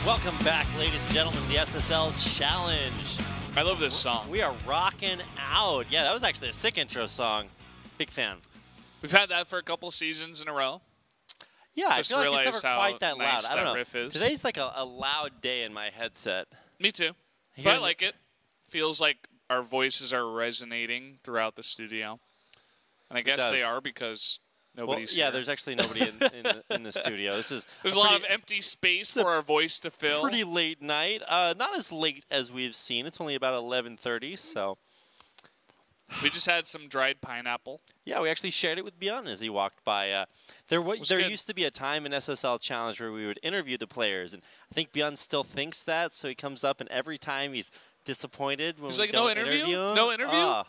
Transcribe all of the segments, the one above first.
Welcome back, ladies and gentlemen, to the SSL Challenge. I love this song. We are rocking out. Yeah, that was actually a sick intro song. Big fan. We've had that for a couple seasons in a row. Yeah, Just I feel like realized it's never how quite that nice loud. I don't that know. riff is. Today's like a loud day in my headset. Me too. But I like it. Feels like our voices are resonating throughout the studio. And I guess they are because nobody's here. Yeah, there's actually nobody in the studio. There's a lot of empty space for our voice to fill. Pretty late night. Not as late as we've seen. It's only about 11:30, so. We just had some dried pineapple. Yeah, we actually shared it with Bjorn as he walked by. There used to be a time in SSL Challenge where we would interview the players, and I think Bjorn still thinks that, so he comes up, and every time he's disappointed when we don't interview him. No interview?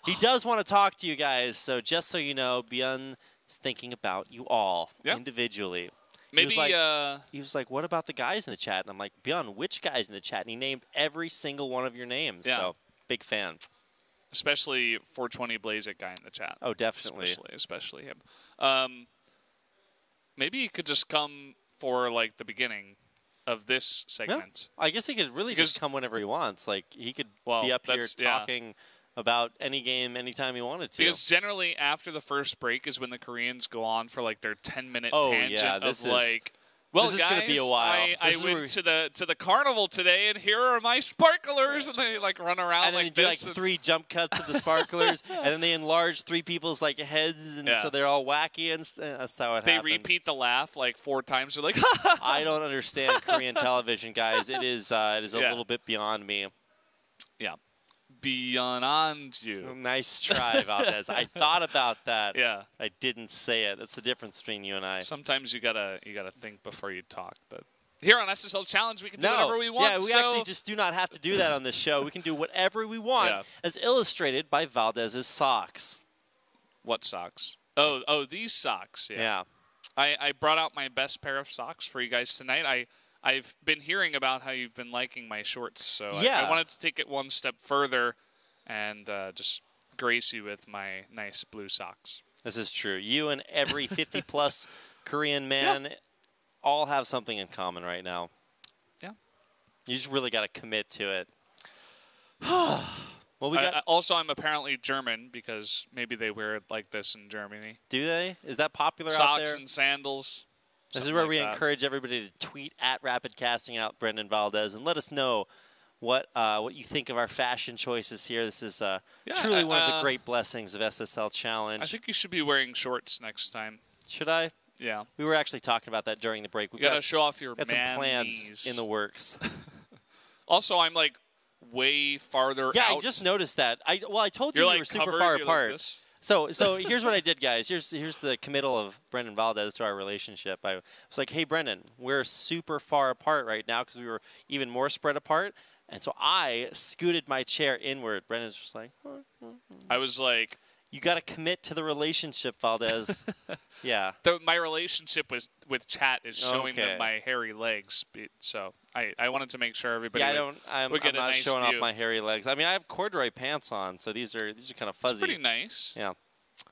He does want to talk to you guys, so just so you know, Bjorn is thinking about you all individually. Maybe he was like, what about the guys in the chat? And I'm like, Bjorn, which guys in the chat? And he named every single one of your names, so big fan. Especially 420 Blazik guy in the chat. Oh, definitely. Especially him. Maybe he could just come for like the beginning of this segment. Yeah. I guess he could really just come whenever he wants. Like he could be up here talking about any game anytime he wanted to. Because generally after the first break is when the Koreans go on for like their 10-minute tangent of like, well, this is guys, gonna be a while. I went to the carnival today, and here are my sparklers, and they like run around and then like they do this. Like 3 jump cuts of the sparklers, and then they enlarge 3 people's like heads, and so they're all wacky, and that's how it happens. They repeat the laugh like 4 times. They're like, I don't understand Korean television, guys. It is a little bit beyond me. Yeah. Beyond you. Nice try, Valdez. I thought about that. Yeah. I didn't say it. That's the difference between you and I. Sometimes you gotta think before you talk. But here on SSL Challenge, we can do whatever we want. Yeah, we actually just do not have to do that on this show. We can do whatever we want, as illustrated by Valdez's socks. What socks? Oh, these socks. Yeah. I brought out my best pair of socks for you guys tonight. I've been hearing about how you've been liking my shorts, so I wanted to take it one step further and just grace you with my nice blue socks. This is true. You and every 50-plus Korean man all have something in common right now. Yeah. You just really got to commit to it. Well, also, I'm apparently German because maybe they wear it like this in Germany. Do they? Is that popular out there? Socks and sandals. This is where we encourage everybody to tweet at Rapid Casting Out Brendan Valdez and let us know what you think of our fashion choices here. This is truly one of the great blessings of SSL Challenge. I think you should be wearing shorts next time. Should I? Yeah. We were actually talking about that during the break. We got to show off your some plans in the works. Also, I'm like way farther out. Yeah, I just noticed that. I told you we were super far apart. So here's what I did, guys. Here's the committal of Brendan Valdez to our relationship. I was like, hey, Brendan, we're super far apart right now because we were even more spread apart. And so I scooted my chair inward. Brendan's just like, I was like, you got to commit to the relationship, Valdez. Yeah. My relationship with chat is showing them my hairy legs. So I wanted to make sure everybody I'm not showing off my hairy legs. I mean, I have corduroy pants on, so these are kind of fuzzy. It's pretty nice. Yeah.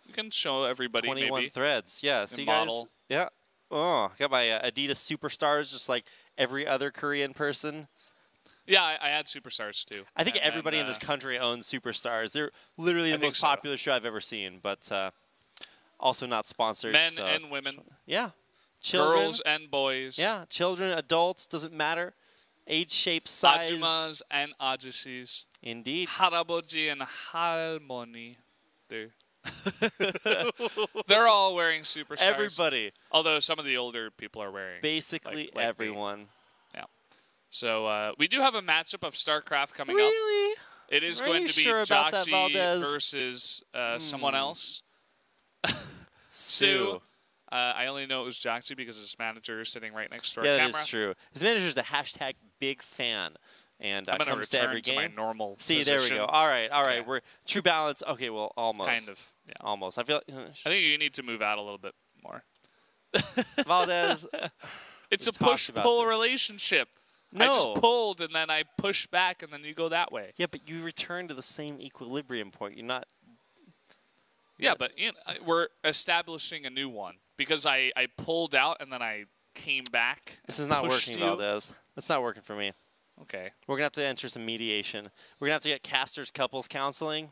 You can show everybody 21 maybe. threads. Yeah. See, guys? Yeah. Oh, I got my Adidas Superstars just like every other Korean person. Yeah, I had Superstars too. I think everybody in this country owns Superstars. They're literally the most popular shoe I've ever seen, but also not sponsored. Men and women. Yeah. Children. Girls and boys. Yeah. Children, adults, doesn't matter. Age, shape, size. Ajumas and ajushis. Indeed. Haraboji and harmony. They're all wearing Superstars. Everybody. Although some of the older people are wearing. Basically everyone. So we do have a matchup of StarCraft coming up. Really? It is going to be JJAKJI versus someone else. soO. I only know it was JJAKJI because his manager is sitting right next to our camera. Yeah, that is true. His manager is a hashtag big fan. And I'm going to return to every game. My normal See, position. There we go. All right. Okay. We're true balance. Okay, well, almost. Kind of. Yeah. Almost. I feel. I think you need to move out a little bit more. Valdez. It's a push-pull relationship. No. I just pulled, and then I push back, and then you go that way. Yeah, but you return to the same equilibrium point. You're not... Yeah, but we're establishing a new one. Because I pulled out, and then I came back. This is not working, Valdez. That's not working for me. Okay. We're going to have to enter some mediation. We're going to have to get casters couples counseling.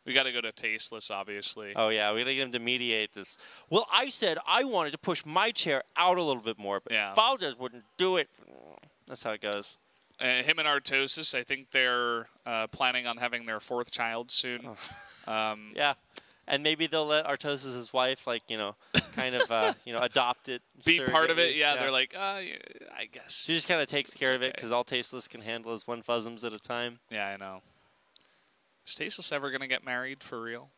We got to go to Tasteless, obviously. Oh, yeah. We got to get him to mediate this. Well, I said I wanted to push my chair out a little bit more, but Valdez wouldn't do it. That's how it goes. Him and Artosis, I think they're planning on having their 4th child soon. Oh. Yeah. And maybe they'll let Artosis' wife, like, kind of, adopt it. Be part of it. Yeah, they're like, I guess. She just kind of takes care of it because all Tasteless can handle is 1 Fuzzums at a time. Yeah, I know. Is Tasteless ever going to get married for real?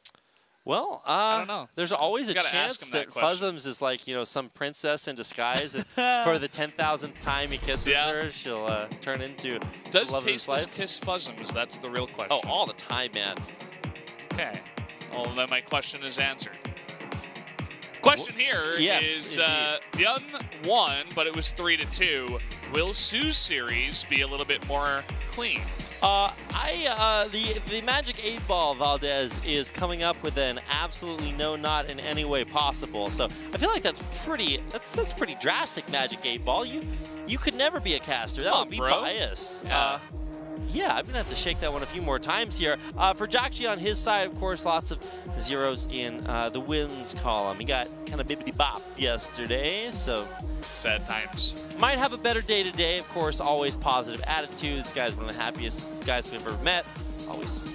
Well, I don't know. There's always a chance that Fuzzums is like, some princess in disguise. And for the 10,000th time he kisses her, she'll turn into Does the love Tasteless of his life. kiss Fuzzums? That's the real question. Oh, all the time, man. Okay. Well, then my question is answered. Question here is Byun won, but it was 3-2. Will SoO's series be a little bit more clean? The Magic 8-Ball, Valdez, is coming up with an absolutely no not in any way possible. So I feel like that's pretty drastic, Magic 8-Ball. You could never be a caster. That would be bias. Yeah, I'm going to have to shake that one a few more times here. For JJAKJI on his side, of course, lots of zeros in the wins column. He got kind of bippity-bop yesterday, so... Sad times. Might have a better day today. Of course, always positive attitude. This guy's one of the happiest guys we've ever met. Always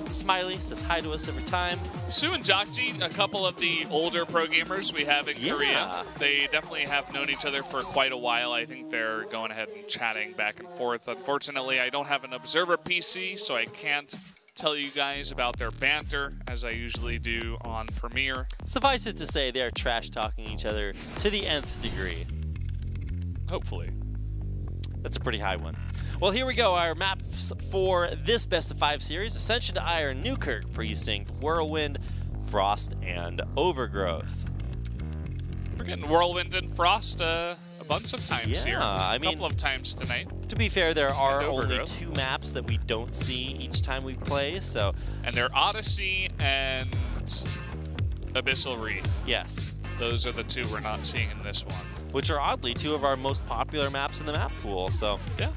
smiley, says hi to us every time. soO and JJAKJI, a couple of the older pro gamers we have in Korea. They definitely have known each other for quite a while. I think they're going ahead and chatting back and forth. Unfortunately, I don't have an Observer PC, so I can't tell you guys about their banter as I usually do on Premiere. Suffice it to say, they're trash-talking each other to the nth degree. Hopefully. That's a pretty high one. Well, here we go. Our maps for this best-of-5 series: Ascension to Iron, Newkirk Precinct, Whirlwind, Frost, and Overgrowth. We're getting Whirlwind and Frost a bunch of times here. A couple of times tonight. To be fair, there are only 2 maps that we don't see each time we play, so... And they're Odyssey and Abyssal Reef. Yes. Those are the 2 we're not seeing in this one. Which are, oddly, 2 of our most popular maps in the map pool, so... Yeah.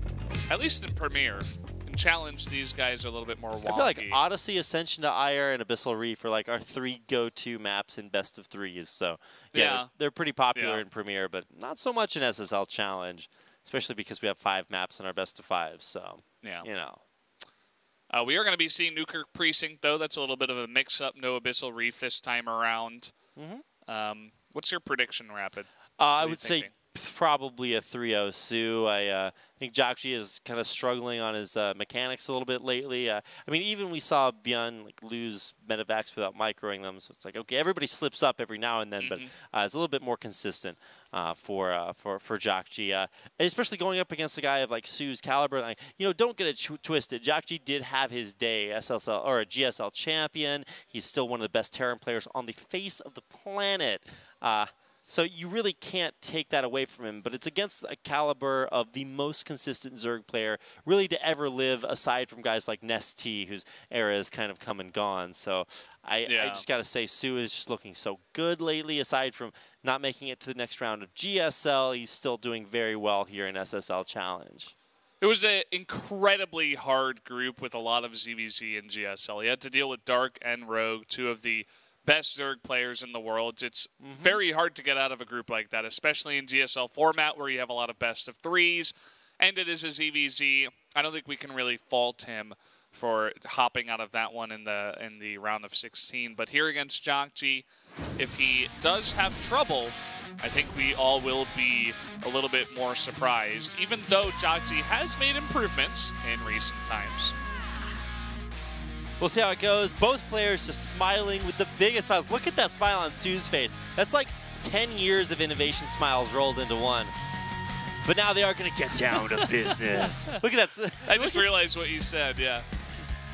At least in Premiere. In Challenge, these guys are a little bit more wonky. I feel like Odyssey, Ascension to Ire, and Abyssal Reef are like our 3 go-to maps in best of 3s. So yeah, they're pretty popular in Premiere, but not so much in SSL Challenge, especially because we have 5 maps in our best of 5. So we are going to be seeing Newkirk Precinct, though. That's a little bit of a mix-up. No Abyssal Reef this time around. What's your prediction, Rapid? I would say probably a 3-0 soO. I think JJAKJI is kind of struggling on his mechanics a little bit lately. I mean, even we saw Byun lose medevacs without microing them, so it's like, okay, everybody slips up every now and then, but it's a little bit more consistent for JJAKJI, especially going up against a guy of like soO's caliber. Like, don't get it twisted. JJAKJI did have his day, SSL or a GSL champion. He's still one of the best Terran players on the face of the planet. So you really can't take that away from him, but it's against a caliber of the most consistent Zerg player really to ever live, aside from guys like Nest-T, whose era has kind of come and gone. So I just got to say soO is just looking so good lately, aside from not making it to the next round of GSL. He's still doing very well here in SSL Challenge. It was an incredibly hard group with a lot of ZVZ and GSL. He had to deal with Dark and Rogue, 2 of the best Zerg players in the world. It's very hard to get out of a group like that, especially in GSL format where you have a lot of best of 3s, and it is a ZVZ. I don't think we can really fault him for hopping out of that one in the round of 16. But here against JJAKJI, if he does have trouble, I think we all will be a little bit more surprised, even though JJAKJI has made improvements in recent times. We'll see how it goes. Both players just smiling with the biggest smiles. Look at that smile on soO's face. That's like 10 years of innovation smiles rolled into one. But now they are going to get down to business. Look at that. I just realized what you said, yeah.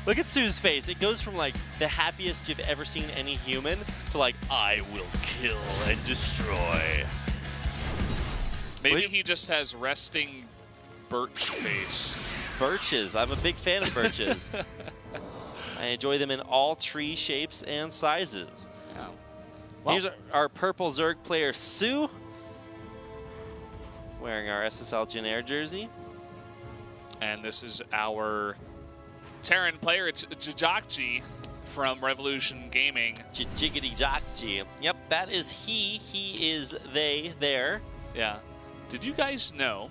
Look at soO's face. It goes from like the happiest you've ever seen any human to like, I will kill and destroy. Maybe he just has resting birch face. Birches. I'm a big fan of birches. I enjoy them in all tree shapes and sizes. Yeah. Well, here's our purple Zerg player, soO. wearing our SSL Jin jersey. And this is our Terran player. It's JJAKJI from Revolution Gaming. JJAKJI. Yep, that is he. He is they there. Yeah. Did you guys know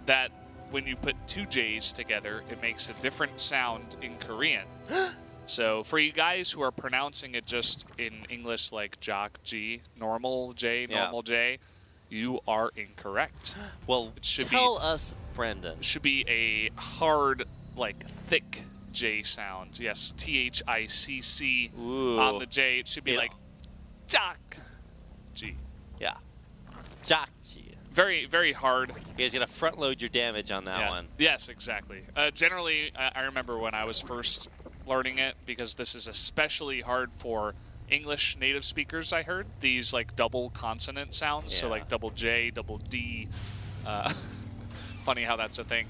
that when you put two J's together, it makes a different sound in Korean? So for you guys who are pronouncing it just in English like JJAKJI, normal J, normal J, you are incorrect. Well, tell us, Brendan. It should be a hard, like, thick J sound. Yes, THICC on the J. It should be like JJAKJI. Yeah. JJAKJI. Very, very hard. You guys got to front load your damage on that one. Yes, exactly. Generally, I remember when I was first learning it, because this is especially hard for English native speakers, I heard. These like double consonant sounds, so like double J, double D. Funny how that's a thing.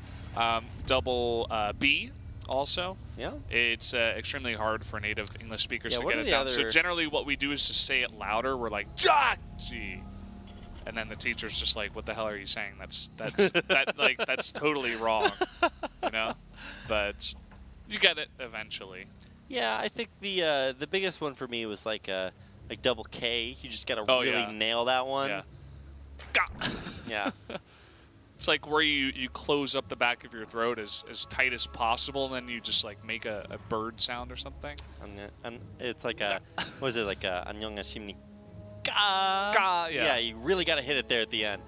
Double B also. Yeah. It's extremely hard for native English speakers to get it down. So generally what we do is just say it louder. We're like, JJAKJI. And then the teacher's just like, what the hell are you saying? That's totally wrong, you know? But you get it eventually. Yeah, I think the biggest one for me was like double K. You just gotta really nail that one. Yeah. Yeah. It's like where you close up the back of your throat as tight as possible, and then you just like make a bird sound or something. And it's like a what is it, like a 안녕하십니까? Yeah, you really got to hit it there at the end.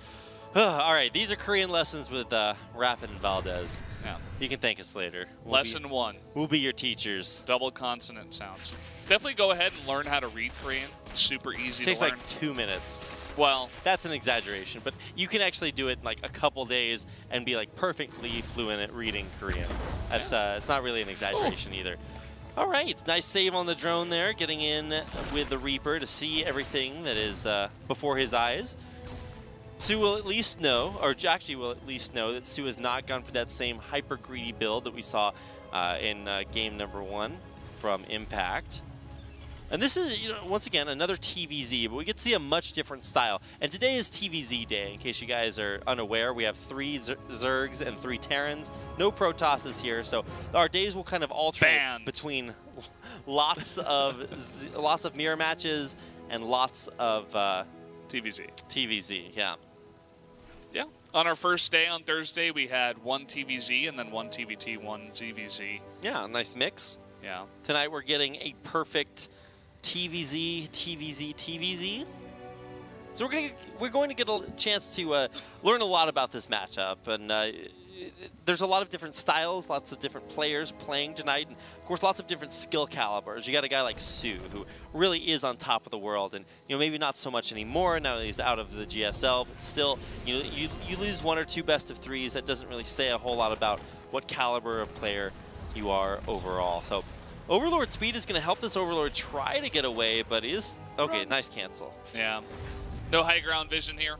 All right, these are Korean lessons with Rapid and Valdez. Yeah. You can thank us later. Lesson 1. We'll be your teachers. Double consonant sounds. Definitely go ahead and learn how to read Korean. It's super easy to learn. Takes like 2 minutes. Well, that's an exaggeration, but you can actually do it in like a couple days and be like perfectly fluent at reading Korean. That's it's not really an exaggeration either. All right, it's nice save on the drone there, getting in with the Reaper to see everything that is before his eyes. soO will at least know, or JJAKJI will at least know, that soO has not gone for that same hyper-greedy build that we saw in game number 1 from Impact. And this is, once again, another TVZ, but we get to see a much different style. And today is TVZ day, in case you guys are unaware. We have 3 Zergs and 3 Terrans. No Protosses here, so our days will kind of alternate between lots of mirror matches and lots of TVZ. TVZ, yeah. Yeah. On our first day on Thursday, we had 1 TVZ and then 1 TVT, 1 ZVZ. Yeah, nice mix. Yeah. Tonight we're getting a perfect TVZ, TVZ, TVZ. So we're going to get a chance to learn a lot about this matchup, and there's a lot of different styles, lots of different players playing tonight, and of course lots of different skill calibers. You got a guy like soO who really is on top of the world, and maybe not so much anymore now that he's out of the GSL, but still you lose 1 or 2 best of 3s. That doesn't really say a whole lot about what caliber of player you are overall. So Overlord speed is going to help this Overlord try to get away, but is okay. Nice cancel. Yeah, no high ground vision here.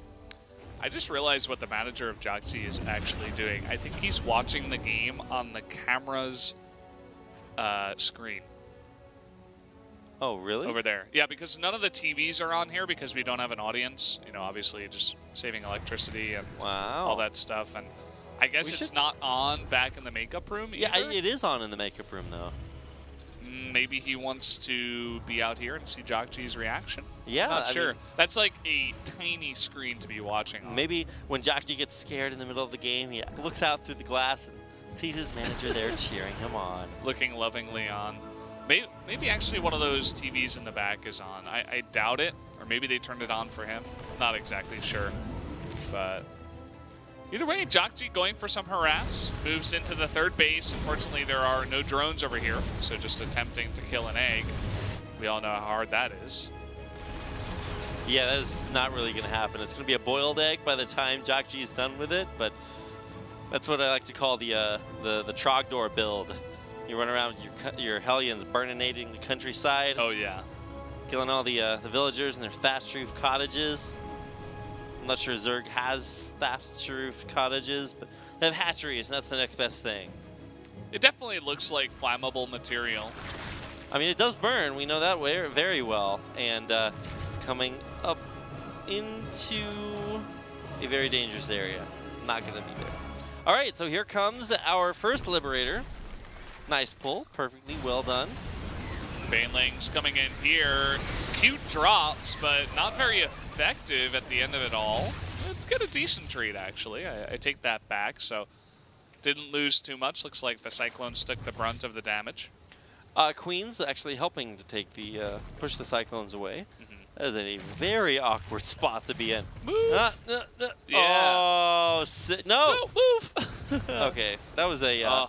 I just realized what the manager of JJAKJI is actually doing. I think he's watching the game on the camera's screen. Oh, really? Over there. Yeah, because none of the TVs are on here because we don't have an audience. Obviously just saving electricity and all that stuff. And I guess it's not on back in the makeup room either. Yeah, it is on in the makeup room, though. Maybe he wants to be out here and see JJAKJI's reaction. Yeah, I'm not sure. That's like a tiny screen to be watching on. Maybe when JJAKJI gets scared in the middle of the game, he looks out through the glass and sees his manager there cheering him on. Looking lovingly on. Maybe actually one of those TVs in the back is on. I doubt it. Or maybe they turned it on for him. Not exactly sure. But either way, JJAKJI going for some harass. Moves into the 3rd base. Unfortunately, there are no drones over here. So just attempting to kill an egg. We all know how hard that is. Yeah, that is not really going to happen. It's going to be a boiled egg by the time JJAKJI is done with it. But that's what I like to call the Trogdor build. You run around with your Hellions burninating the countryside. Oh, yeah. Killing all the villagers in their thatched roof cottages. I'm not sure Zerg has thatched roof cottages, but they have hatcheries, and that's the next best thing. It definitely looks like flammable material. I mean, it does burn. We know that very well. And coming up into a very dangerous area. Not going to be there. All right, so here comes our first Liberator. Nice pull, perfectly well done. Baneling's coming in here. Cute drops, but not very effective at the end of it all. It's got a decent trade, actually. I take that back, so didn't lose too much. Looks like the Cyclones took the brunt of the damage. Queen's actually helping to take the push the Cyclones away. That is a very awkward spot to be in. Move. Yeah. Oh, no. Move. Okay, that was a.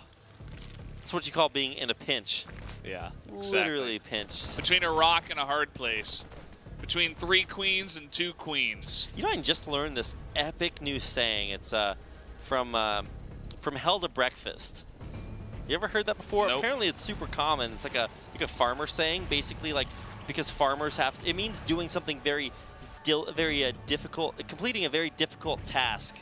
That's what you call being in a pinch. Yeah, literally pinched. Between a rock and a hard place. Between 3 queens and 2 queens. You know, I just learned this epic new saying. It's from Hell to Breakfast. You ever heard that before? Nope. Apparently, it's super common. It's like a farmer saying, basically, like because farmers have. It means doing something very difficult, completing a very difficult task,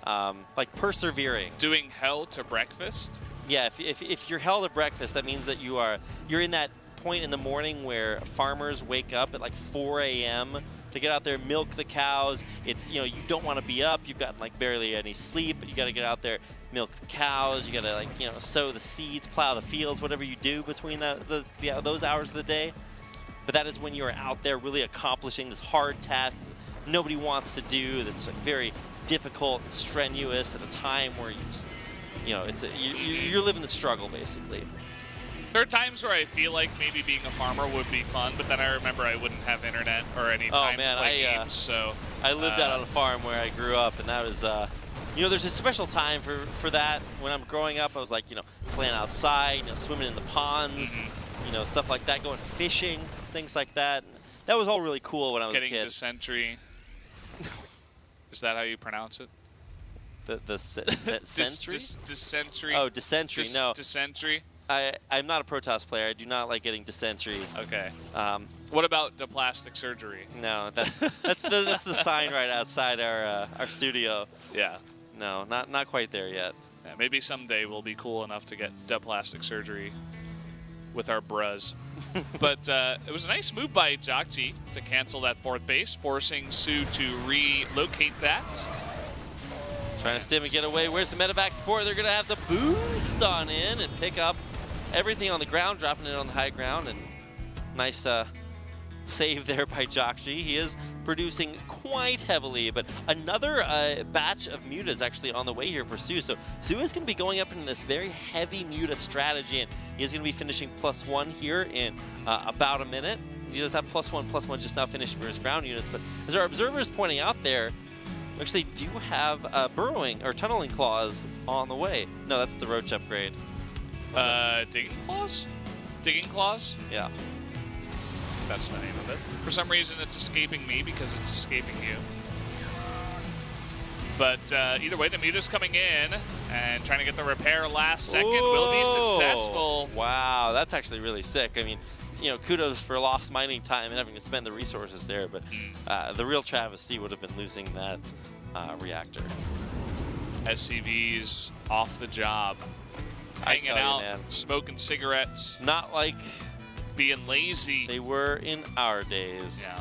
like persevering. Doing hell to breakfast. Yeah, if you're hell to breakfast, that means that you're in that point in the morning where farmers wake up at like 4 a.m. to get out there, milk the cows. It's, you know, you don't want to be up. You've got like barely any sleep, but you got to get out there, milk the cows. You got to, like, you know, sow the seeds, plow the fields, whatever you do between those hours of the day. But that is when you're out there really accomplishing this hard task that nobody wants to do. That's like very difficult and strenuous at a time where you just, you know, you're living the struggle basically. There are times where I feel like maybe being a farmer would be fun, but then I remember I wouldn't have internet or any time to play games. So I lived out on a farm where I grew up, and that was, you know, there's a special time for that. When I'm growing up, I was like, you know, playing outside, you know, swimming in the ponds, you know, stuff like that, going fishing, things like that. That was all really cool when I was a kid. Getting dysentery. Is that how you pronounce it? Dysentery? Oh, dysentery, no. Dysentery? I'm not a Protoss player. I do not like getting dysenteries. Okay. What about plastic surgery? No, that's the sign right outside our studio. Yeah. No, not quite there yet. Yeah, maybe someday we'll be cool enough to get plastic surgery with our bruz. But it was a nice move by JJAKJI to cancel that 4th base, forcing soO to relocate that. Trying to stim and get away. Where's the medevac support? They're going to have to boost on in and pick up everything on the ground, dropping it on the high ground. And nice save there by JJAKJI. He is producing quite heavily, but another batch of mutas actually on the way here for soO. So soO is going to be going up in this very heavy muta strategy, and he is going to be finishing +1 here in about a minute. He does have +1 just now finished for his ground units, but as our observer is pointing out there, we actually do have burrowing or tunneling claws on the way. No, that's the roach upgrade. Digging claws? Digging claws? Yeah. That's the name of it. For some reason, it's escaping me because it's escaping you. But either way, the muta's coming in and trying to get the repair last second. Will be successful. Wow, that's actually really sick. I mean, you know, kudos for lost mining time and having to spend the resources there, but the real travesty would have been losing that reactor. SCV's off the job. Hanging out, smoking cigarettes. Not like being lazy. They were in our days. Yeah.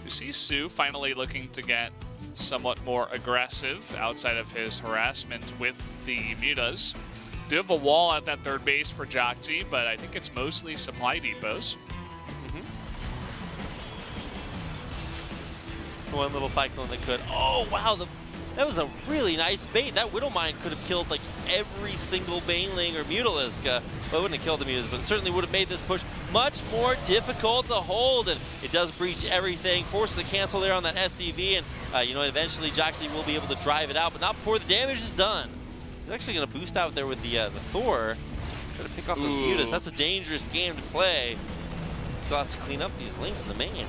You see soO finally looking to get somewhat more aggressive outside of his harassment with the mutas. Do have a wall at that 3rd base for JJAKJI, but I think it's mostly supply depots. One little cyclone that could. Oh, wow. That was a really nice bait. That Widow Mine could have killed like every single Baneling or Mutalisk. Well, it wouldn't have killed the Mutas, but it certainly would have made this push much more difficult to hold. And it does breach everything, forces a cancel there on that SCV. And, you know, eventually JJAKJI will be able to drive it out, but not before the damage is done. He's actually going to boost out there with the Thor. Got to pick off those Mutas. That's a dangerous game to play. Still has to clean up these Lings in the main.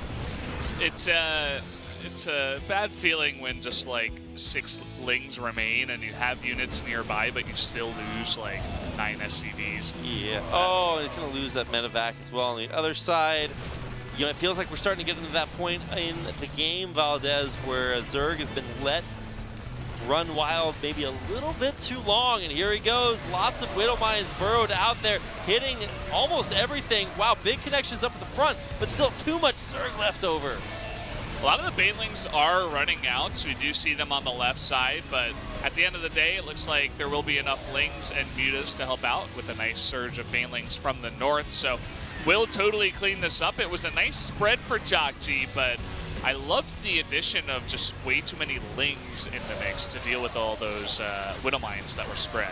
It's a bad feeling when just like 6 Lings remain and you have units nearby, but you still lose like 9 SCVs. Yeah. Oh, he's going to lose that medevac as well on the other side. You know, it feels like we're starting to get into that point in the game, Valdez, where Zerg has been let run wild maybe a little bit too long, and here he goes. Lots of Widow Mines burrowed out there, hitting almost everything. Wow, big connections up at the front, but still too much Zerg left over. A lot of the banelings are running out, so we do see them on the left side, but at the end of the day, it looks like there will be enough lings and mutas to help out with a nice surge of banelings from the north, so will totally clean this up. It was a nice spread for JJAKJI, but I loved the addition of just way too many lings in the mix to deal with all those Widow Mines that were spread.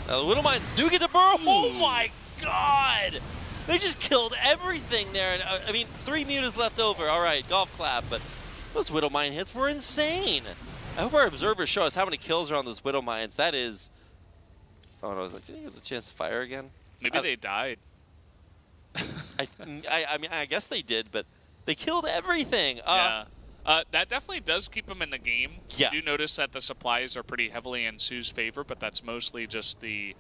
The Widow Mines do get the burrow. Oh my god! They just killed everything there. And, I mean, 3 mutas left over. All right, golf clap, but those Widow Mine hits were insane. I hope our observers show us how many kills are on those Widow Mines. That is... Oh, no, I was like, did you get a chance to fire again? Maybe they died. I mean, I guess they did, but they killed everything. Yeah. That definitely does keep them in the game. Yeah. You do notice that the supplies are pretty heavily in soO's favor, but that's mostly just the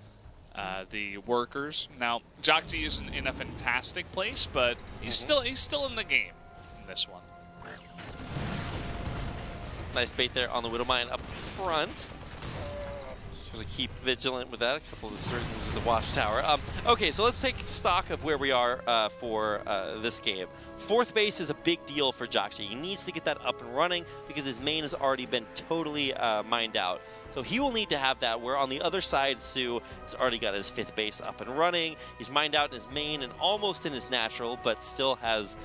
workers. Now, JJAKJI isn't in a fantastic place, but he's still in the game in this one. Nice bait there on the Widow Mine up front. Just keep vigilant with that. A couple of insertions in the watchtower. Okay, so let's take stock of where we are for this game. 4th base is a big deal for JJAKJI. He needs to get that up and running because his main has already been totally mined out. So he will need to have that, where on the other side, soO has already got his 5th base up and running. He's mined out in his main and almost in his natural, but still has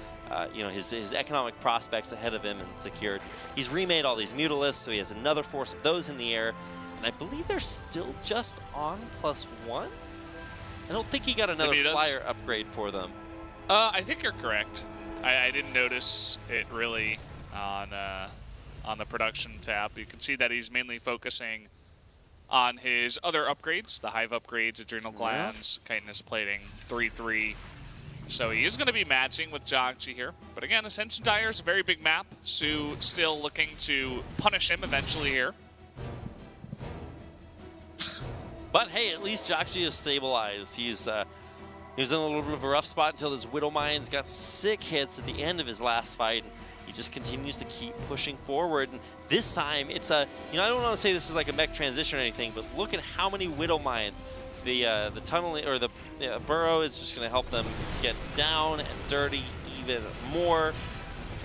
you know, his economic prospects ahead of him and secured. He's remade all these Mutalisks, so he has another force of those in the air. And I believe they're still just on +1? I don't think he got another flyer upgrade for them. I think you're correct. I didn't notice it really on the production tab. You can see that he's mainly focusing on his other upgrades, the Hive upgrades, Adrenal Glands, Chitinous Plating, 3/3. So he is going to be matching with JJAKJI here. But again, Ascension Dire is a very big map. soO still looking to punish him eventually here. But hey, at least JJAKJI is stabilized. He was in a little bit of a rough spot until his Widow Mines got sick hits at the end of his last fight. And he just continues to keep pushing forward. And this time, it's a, you know, I don't want to say this is like a mech transition or anything, but look at how many Widow Mines. The tunneling, or the burrow is just going to help them get down and dirty even more.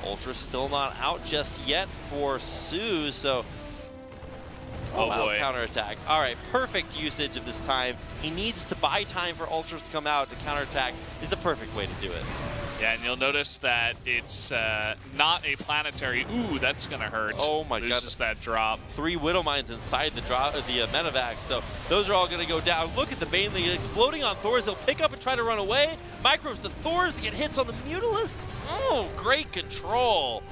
Ultra's still not out just yet for soO, so... Oh boy. Counterattack. All right, perfect usage of this time. He needs to buy time for Ultras to come out. To counterattack is the perfect way to do it. Yeah, and you'll notice that it's not a planetary. Ooh, that's going to hurt. Oh my god. Loses that drop. 3 Widow Mines inside the medevac, so those are all going to go down. Look at the Baneling exploding on Thors. He'll pick up and try to run away. Micros to Thors to get hits on the Mutalisk. Oh, great control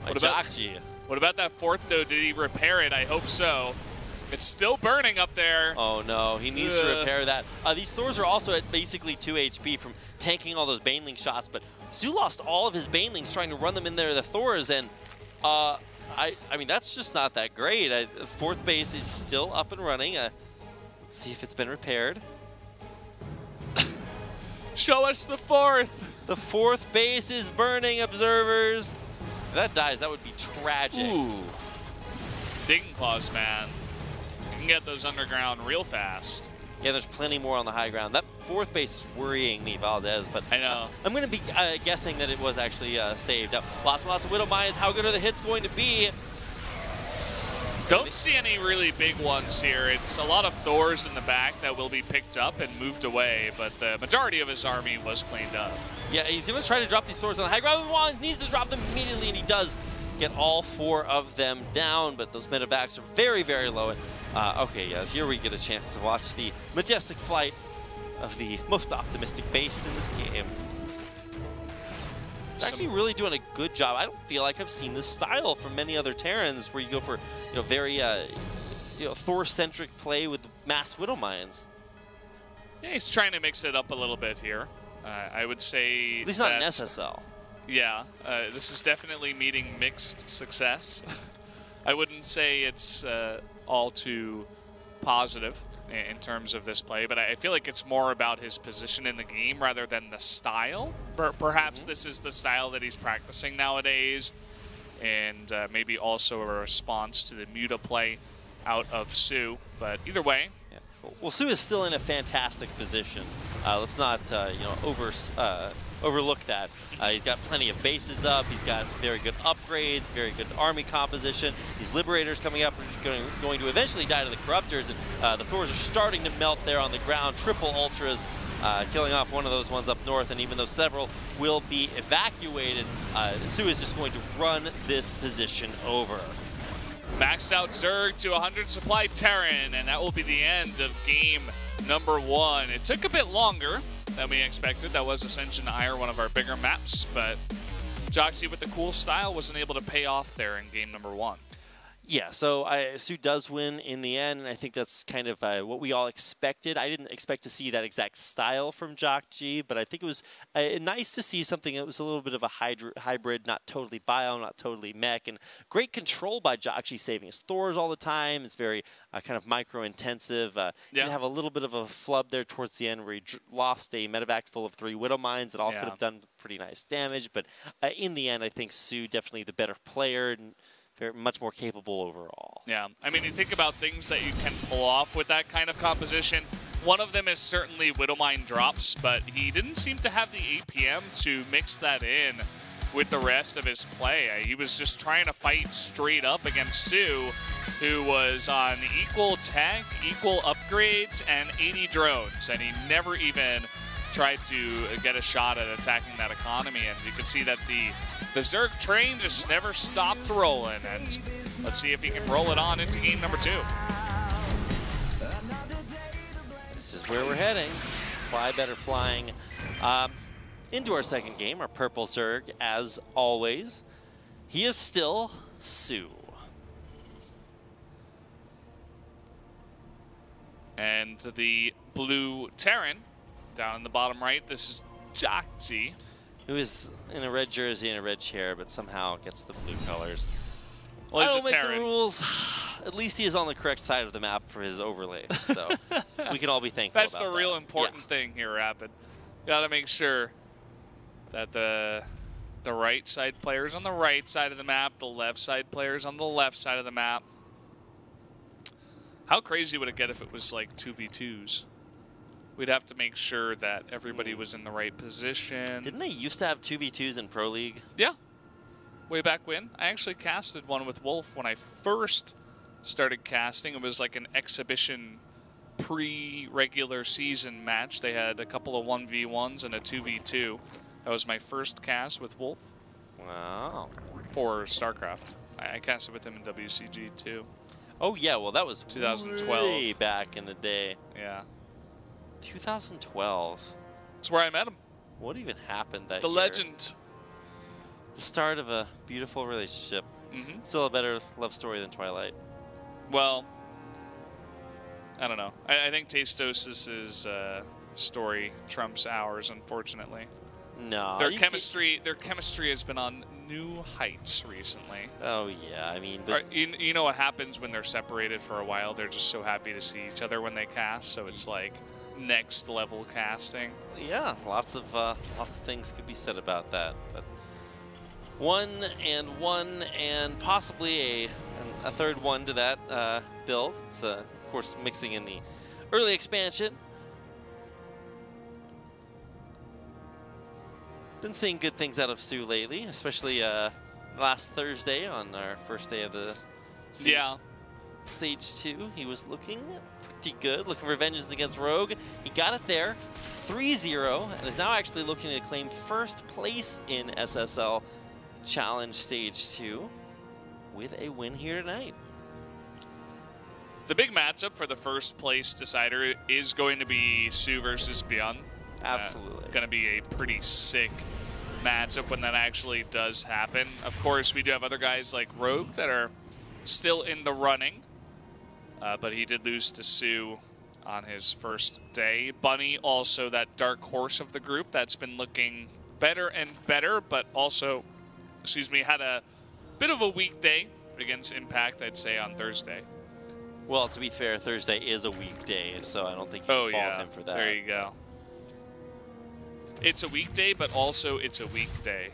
by JJAKJI. What about that 4th, though? Did he repair it? I hope so. It's still burning up there. Oh, no. He needs to repair that. These Thors are also at basically 2 HP from tanking all those Baneling shots, but soO lost all of his Banelings trying to run them in there, the Thors, and I mean, that's just not that great. 4th base is still up and running. Let's see if it's been repaired. Show us the 4th. The 4th base is burning, observers. If that dies, that would be tragic. Ooh. Digging Claws, man. You can get those underground real fast. Yeah, there's plenty more on the high ground. That 4th base is worrying me, Valdez, but I know. I'm going to be guessing that it was actually saved. Lots and lots of Widow Mines. How good are the hits going to be? Don't see any really big ones here. It's a lot of Thors in the back that will be picked up and moved away, but the majority of his army was cleaned up. Yeah, he's going to try to drop these Thors on the high ground. He needs to drop them immediately, and he does get all 4 of them down, but those medevacs are very, very low. And, okay, yeah, here we get a chance to watch the majestic flight of the most optimistic base in this game. It's actually really doing a good job. I don't feel like I've seen this style from many other Terrans where you go for, you know, very Thor-centric play with mass Widow Mines. Yeah, he's trying to mix it up a little bit here. I would say at least not an SSL. Yeah, this is definitely meeting mixed success. I wouldn't say it's all too positive in terms of this play, but I feel like it's more about his position in the game rather than the style. Perhaps this is the style that he's practicing nowadays, and maybe also a response to the Muta play out of soO. But either way, well, soO is still in a fantastic position. Let's not, you know, overlook that. He's got plenty of bases up. He's got very good upgrades, very good army composition. These Liberators coming up are going to eventually die to the Corruptors, and the Thors are starting to melt there on the ground. Triple Ultras killing off one of those ones up north, and even though several will be evacuated, soO is just going to run this position over. Maxed out Zerg to 100 supply Terran, and that will be the end of game number 1. It took a bit longer than we expected. That was Ascension Ire, one of our bigger maps, but JJAKJI with the cool style wasn't able to pay off there in game number 1. Yeah, so soO does win in the end, and I think that's kind of what we all expected. I didn't expect to see that exact style from JJAKJI, but I think it was nice to see something that was a little bit of a hybrid, not totally bio, not totally mech, and great control by JJAKJI, saving his Thors all the time. It's very kind of micro-intensive. He did have a little bit of a flub there towards the end where he lost a medevac full of 3 Widow Mines that all could have done pretty nice damage, but in the end, I think soO definitely the better player, and much more capable overall. Yeah, I mean, you think about things that you can pull off with that kind of composition. One of them is certainly Widowmine drops, but he didn't seem to have the APM to mix that in with the rest of his play. He was just trying to fight straight up against soO, who was on equal tech, equal upgrades, and 80 drones, and he never even tried to get a shot at attacking that economy, and you can see that the Zerg train just never stopped rolling, and let's see if he can roll it on into game number 2. This is where we're heading. Fly better flying. Into our second game, our purple Zerg, as always. He is still soO. And the blue Terran, down in the bottom right, this is JJAKJI, who is in a red jersey and a red chair, but somehow gets the blue colors. Well, I don't make the rules. At least he is on the correct side of the map for his overlay, so we can all be thankful That's about the real important thing here, Rapid. Got to make sure that the right side players on the right side of the map, the left side players on the left side of the map. How crazy would it get if it was like 2v2s? We'd have to make sure that everybody was in the right position. Didn't they used to have 2v2s in Pro League? Yeah. Way back when. I actually casted one with Wolf when I first started casting. It was like an exhibition pre-regular season match. They had a couple of 1v1s and a 2v2. That was my first cast with Wolf. Wow. For StarCraft. I casted with him in WCG too. Oh yeah, well that was 2012. Way back in the day. Yeah. 2012. That's where I met him. What even happened that year? The legend. The start of a beautiful relationship. Still a better love story than Twilight. Well, I don't know. I think Tastosis' story trumps ours, unfortunately. No. Their chemistry has been on new heights recently. Oh yeah, I mean, you know what happens when they're separated for a while? They're just so happy to see each other when they cast. So it's like next level casting. Yeah, lots of things could be said about that. But one and possibly a third one to that build. It's of course mixing in the early expansion. Been seeing good things out of soO lately, especially last Thursday on our first day of the Stage 2. He was looking pretty good, looking for vengeance against Rogue. He got it there, 3-0, and is now actually looking to claim first place in SSL Challenge Stage 2 with a win here tonight. The big matchup for the first place decider is going to be soO versus Beyond. Absolutely. Going to be a pretty sick matchup when that actually does happen. Of course, we do have other guys like Rogue that are still in the running, but he did lose to soO on his first day. Bunny, also that dark horse of the group that's been looking better and better, but also, excuse me, had a bit of a weak day against Impact, I'd say, on Thursday. Well, to be fair, Thursday is a weekday, so I don't think you can fault him for that. There you go. It's a weekday, but also it's a weekday.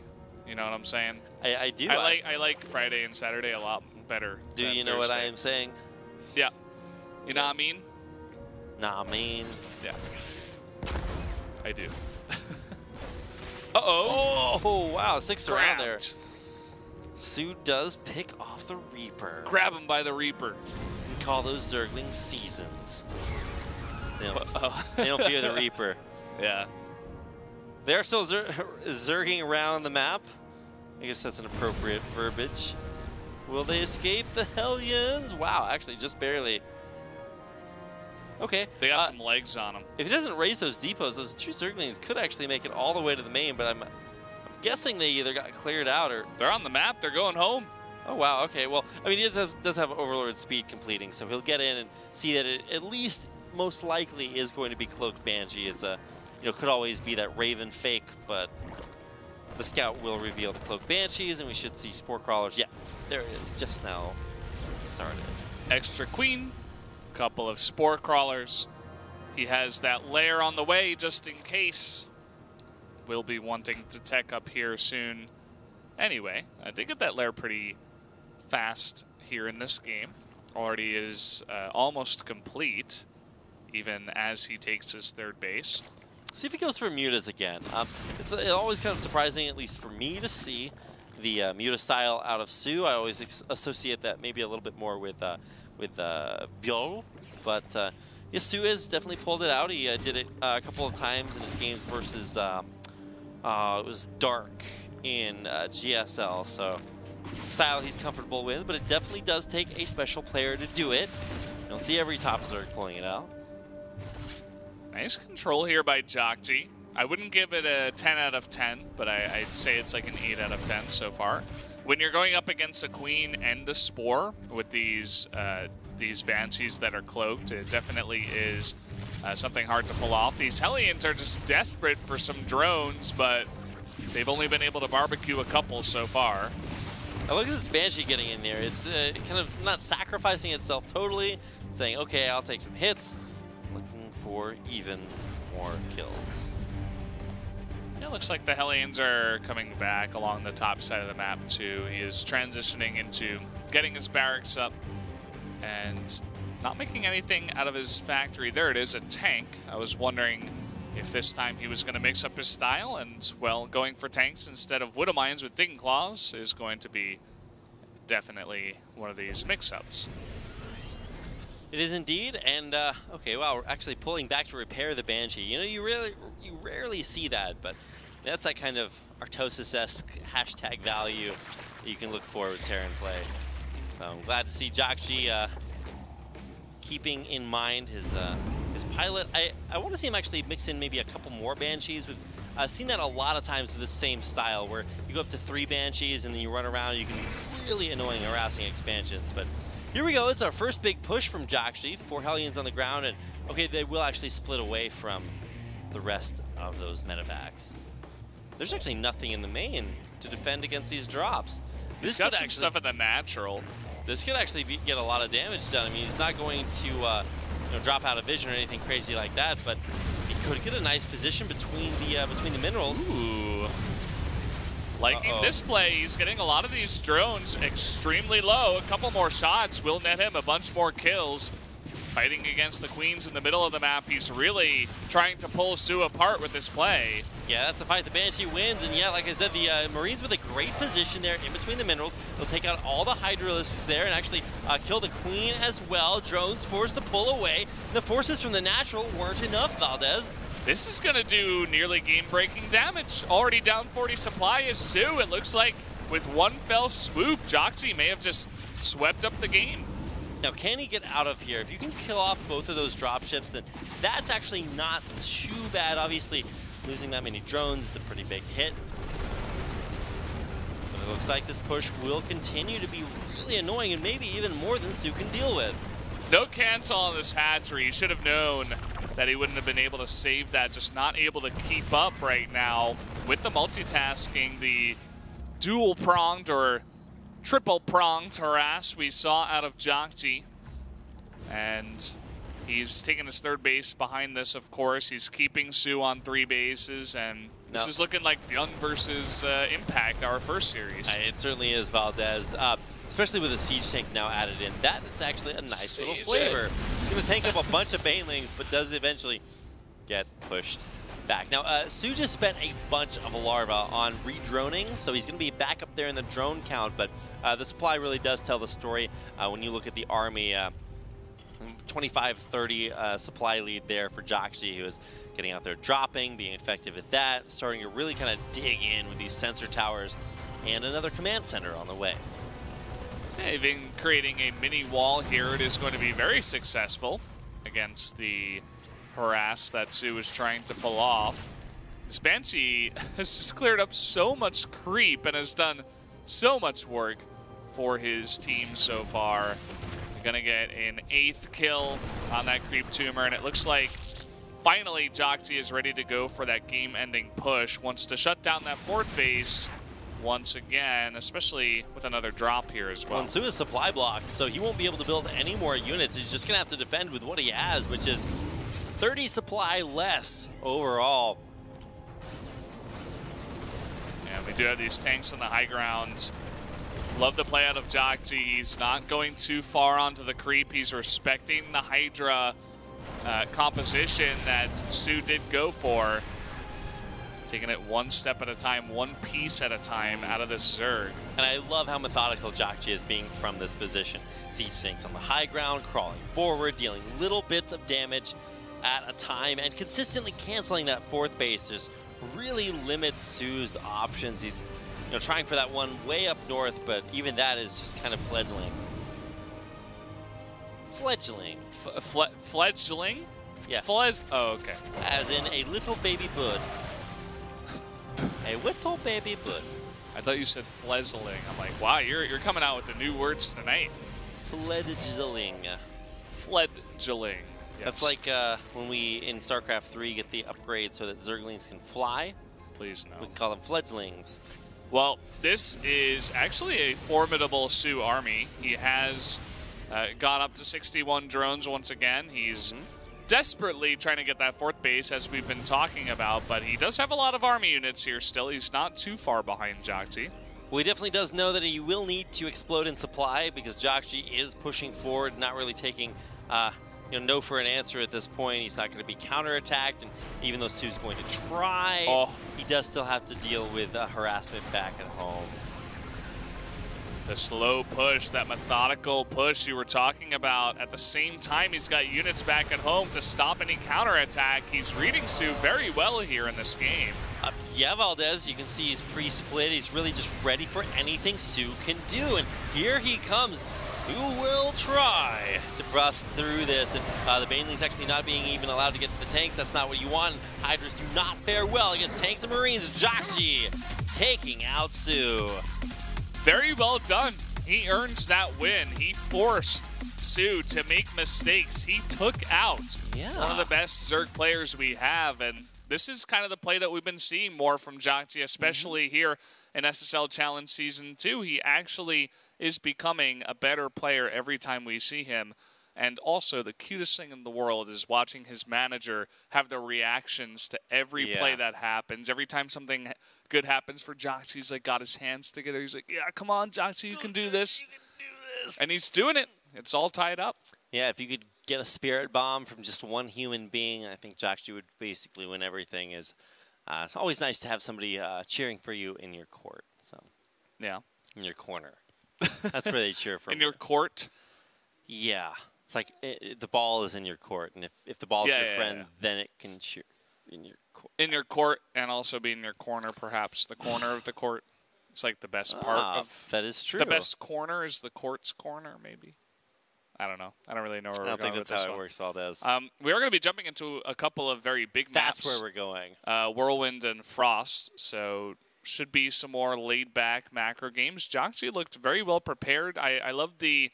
You know what I'm saying? I do. I like Friday and Saturday a lot better. Do you know what I am saying? Yeah. You know what I mean? Nah, I mean. Yeah. I do. Uh-oh. Oh, wow. 6 around there. soO does pick off the Reaper. Grab him by the Reaper. We call those Zergling seasons. They don't fear the Reaper. Yeah. They're still zerging around the map. I guess that's an appropriate verbiage. Will they escape the Hellions? Wow, actually, just barely. Okay. They got some legs on them. If he doesn't raise those depots, those 2 Zerglings could actually make it all the way to the main, but I'm guessing they either got cleared out or... They're on the map. They're going home. Oh, wow. Okay. Well, I mean, he does have Overlord speed completing, so he'll get in and see that it at least most likely is going to be Cloaked Banshee. It's a, could always be that Raven fake, but the scout will reveal the Cloaked Banshees, and we should see Spore Crawlers. Yeah, there it is. Just now started. Extra Queen. Couple of Spore Crawlers. He has that lair on the way just in case. We'll be wanting to tech up here soon. Anyway, I did get that lair pretty fast here in this game. Already is almost complete, even as he takes his 3rd base. See if he goes for mutas again. It's always kind of surprising, at least for me, to see the muta style out of soO. I always associate that maybe a little bit more with Byo, but yes, soO has definitely pulled it out. He did it a couple of times in his games versus it was Dark in GSL, so style he's comfortable with, but it definitely does take a special player to do it. You don't see every top Zerg pulling it out. Nice control here by JJAKJI. I wouldn't give it a 10 out of 10, but I'd say it's like an 8 out of 10 so far. When you're going up against a Queen and a Spore with these Banshees that are cloaked, it definitely is something hard to pull off. These Hellions are just desperate for some drones, but they've only been able to barbecue a couple so far. I look at this Banshee getting in there. It's kind of not sacrificing itself totally, saying, okay, I'll take some hits, looking for even more kills. Yeah, it looks like the Hellions are coming back along the top side of the map too. He is transitioning into getting his barracks up and not making anything out of his factory. There it is, a tank. I was wondering if this time he was going to mix up his style, and, well, going for tanks instead of Widowmines with Digging Claws is going to be definitely one of these mix-ups. It is indeed, and okay, wow, we're actually pulling back to repair the Banshee. You rarely see that, but that's that kind of Artosis-esque hashtag value that you can look for with Terran play. So I'm glad to see JJAKJI keeping in mind his pilot. I want to see him actually mix in maybe a couple more Banshees. We've seen that a lot of times with the same style, where you go up to 3 Banshees and then you run around. You can be really annoying, harassing expansions, but here we go. It's our first big push from JJAKJI. 4 Hellions on the ground, and okay, they will actually split away from the rest of those medevacs. There's actually nothing in the main to defend against these drops. He's got some stuff in the natural. This could actually get a lot of damage done. I mean, he's not going to drop out of vision or anything crazy like that, but he could get a nice position between the minerals. Ooh. Liking this play. He's getting a lot of these drones extremely low. A couple more shots will net him a bunch more kills. Fighting against the Queens in the middle of the map. He's really trying to pull soO apart with this play. Yeah, that's the fight the Banshee wins. And yeah, like I said, the Marines with a great position there in between the minerals. They'll take out all the Hydralisks there and actually kill the Queen as well. Drones forced to pull away. The forces from the natural weren't enough, Valdez. This is going to do nearly game-breaking damage. Already down 40 supply is soO. It looks like with one fell swoop, JJAKJI may have just swept up the game. Now, can he get out of here? If you can kill off both of those dropships, then that's actually not too bad. Obviously, losing that many drones is a pretty big hit. But it looks like this push will continue to be really annoying, and maybe even more than soO can deal with. No cancel on this hatchery. You should have known that he wouldn't have been able to save that. Just not able to keep up right now with the multitasking, the dual-pronged or triple-pronged harass we saw out of JJAKJI. And he's taking his 3rd base behind this, of course. He's keeping soO on 3 bases, and this is looking like Young versus Impact, our first series. It certainly is, Valdez. Especially with a siege tank now added in. That is actually a nice little flavor. It's going to tank up a bunch of banelings, but does eventually get pushed back. Now, soO just spent a bunch of larva on redroning, so he's going to be back up there in the drone count, but the supply really does tell the story. When you look at the army, 25-30 supply lead there for JJAKJI, who is getting out there dropping, being effective at that, starting to really kind of dig in with these sensor towers, and another command center on the way. Even creating a mini wall here, it is going to be very successful against the harass that soO is trying to pull off. This Banshee has just cleared up so much creep and has done so much work for his team so far. They're gonna get an 8th kill on that creep tumor, and it looks like finally JJAKJI is ready to go for that game-ending push. Wants to shut down that 4th base once again, especially with another drop here as well. And soO is supply blocked, so he won't be able to build any more units. He's just gonna have to defend with what he has, which is 30 supply less overall. And we do have these tanks on the high ground. Love the play out of JJAKJI. He's not going too far onto the creep. He's respecting the Hydra composition that soO did go for. Taking it one step at a time, one piece at a time out of this Zerg. And I love how methodical JJAKJI is being from this position. Siege tanks on the high ground, crawling forward, dealing little bits of damage at a time, and consistently canceling that 4th base just really limits soO's options. He's trying for that one way up north, but even that is just kind of fledgling. Fledgling? Yes. Oh, okay. As in a little baby bird. A little baby bird. I thought you said fledgling. I'm like, wow, you're coming out with the new words tonight. Fledgling. Fledgling. Yes. That's like when we, in StarCraft 3, get the upgrade so that Zerglings can fly. Please no. We call them fledglings. Well, this is actually a formidable soO army. He has gone up to 61 drones once again. He's desperately trying to get that 4th base, as we've been talking about, but he does have a lot of army units here still. He's not too far behind JJAKJI. Well, he definitely does know that he will need to explode in supply, because JJAKJI is pushing forward, not really taking no for an answer at this point. He's not going to be counterattacked, and even though soO's going to try, he does still have to deal with harassment back at home. The slow push, that methodical push you were talking about. At the same time, he's got units back at home to stop any counterattack. He's reading soO very well here in this game. Yeah, Valdez, you can see he's pre-split. He's really just ready for anything soO can do. And here he comes. Who will try to bust through this? And the Banelings actually not being even allowed to get to the tanks. That's not what you want. Hydras do not fare well against tanks and Marines. JJAKJI taking out soO. Very well done. He earned that win. He forced soO to make mistakes. He took out one of the best Zerg players we have, and this is kind of the play that we've been seeing more from JJAKJI, especially here in SSL Challenge Season 2. He actually is becoming a better player every time we see him. And also, the cutest thing in the world is watching his manager have the reactions to every play that happens. Every time something good happens for JJAKJI, he's like got his hands together. He's like, yeah, come on, JJAKJI, you can do this. And he's doing it. It's all tied up. Yeah, if you could get a spirit bomb from just one human being, I think JJAKJI would basically win everything. It's always nice to have somebody cheering for you in your court. So yeah, in your corner. That's where they cheer for. In your court? Yeah. It's like the ball is in your court, and if the ball's your friend, then it can cheer in your court. In your court, and also be in your corner, perhaps. The corner of the court. It's like the best part of... That is true. The best corner is the court's corner, maybe. I don't know. I don't really know where we're going with this one. I don't think that's how it works, Valdez. We are going to be jumping into a couple of very big maps. That's where we're going. Whirlwind and Frost, so should be some more laid-back macro games. JJAKJI looked very well prepared. I love the...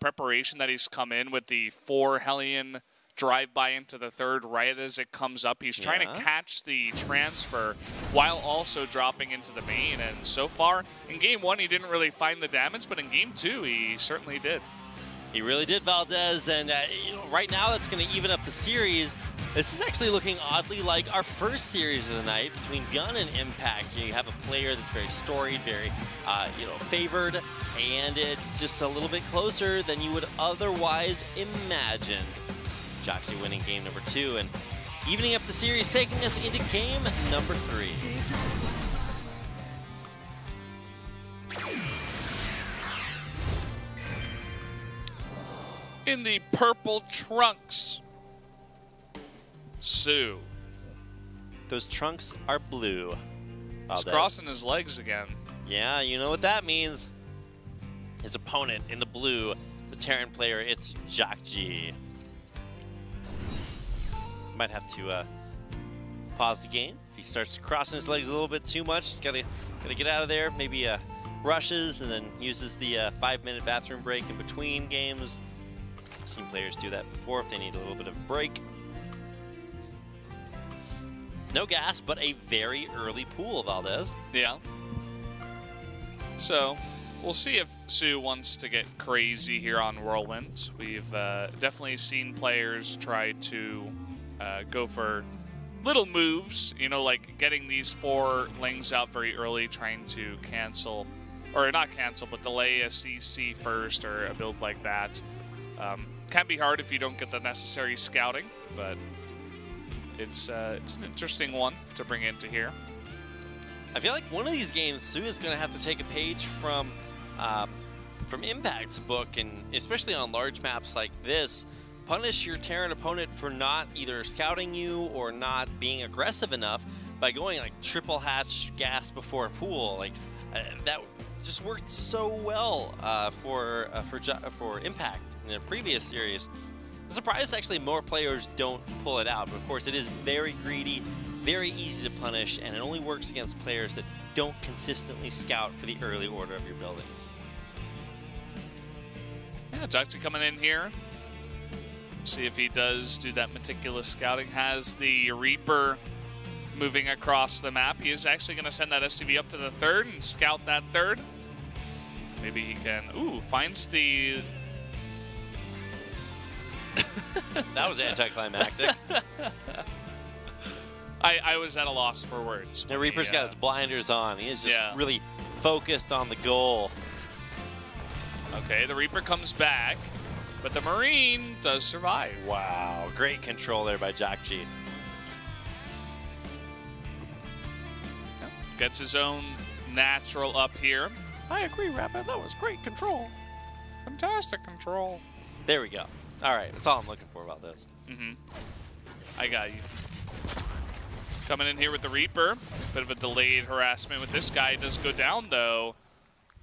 preparation that he's come in with the 4 Hellion drive-by into the 3rd right as it comes up. He's trying to catch the transfer while also dropping into the main. And so far, in Game 1, he didn't really find the damage, but in Game 2, he certainly did. He really did, Valdez. And right now, that's going to even up the series. This is actually looking oddly like our first series of the night between Gun and Impact. You have a player that's very storied, very favored, and it's just a little bit closer than you would otherwise imagine. JJAKJI winning game number 2, and evening up the series, taking us into game number 3. In the purple trunks, soO. Those trunks are blue. He's crossing his legs again. Yeah, you know what that means. His opponent in the blue, the Terran player, it's JJAKJI. Might have to pause the game. If he starts crossing his legs a little bit too much, he's gotta get out of there. Maybe rushes and then uses the 5-minute bathroom break in between games. I've seen players do that before if they need a little bit of a break. No gas, but a very early pool, Valdez. Yeah. So, we'll see if soO wants to get crazy here on Whirlwind. We've definitely seen players try to go for little moves, you know, like getting these 4 lanes out very early, trying to cancel, or not cancel, but delay a CC first or a build like that. Can be hard if you don't get the necessary scouting, but it's an interesting one to bring into here. I feel like one of these games, soO is going to have to take a page from Impact's book, and especially on large maps like this, punish your Terran opponent for not either scouting you or not being aggressive enough by going like triple hatch gas before a pool. Like that just worked so well for Impact in a previous series. I'm surprised actually more players don't pull it out, but of course it is very greedy, very easy to punish, and it only works against players that don't consistently scout for the early order of your buildings. Yeah, JJAKJI coming in here. See if he does do that meticulous scouting. Has the Reaper moving across the map. He is actually going to send that SCV up to the 3rd and scout that 3rd. Maybe he can... Ooh, finds the... That was anticlimactic. I was at a loss for words. The Reaper's got his blinders on. He is just really focused on the goal. Okay, the Reaper comes back, but the Marine does survive. Wow, great control there by JJAKJI. Gets his own natural up here. I agree, Rapid. That was great control. Fantastic control. There we go. All right, that's all I'm looking for about this. I got you. Coming in here with the Reaper. Bit of a delayed harassment with this guy. Does go down, though.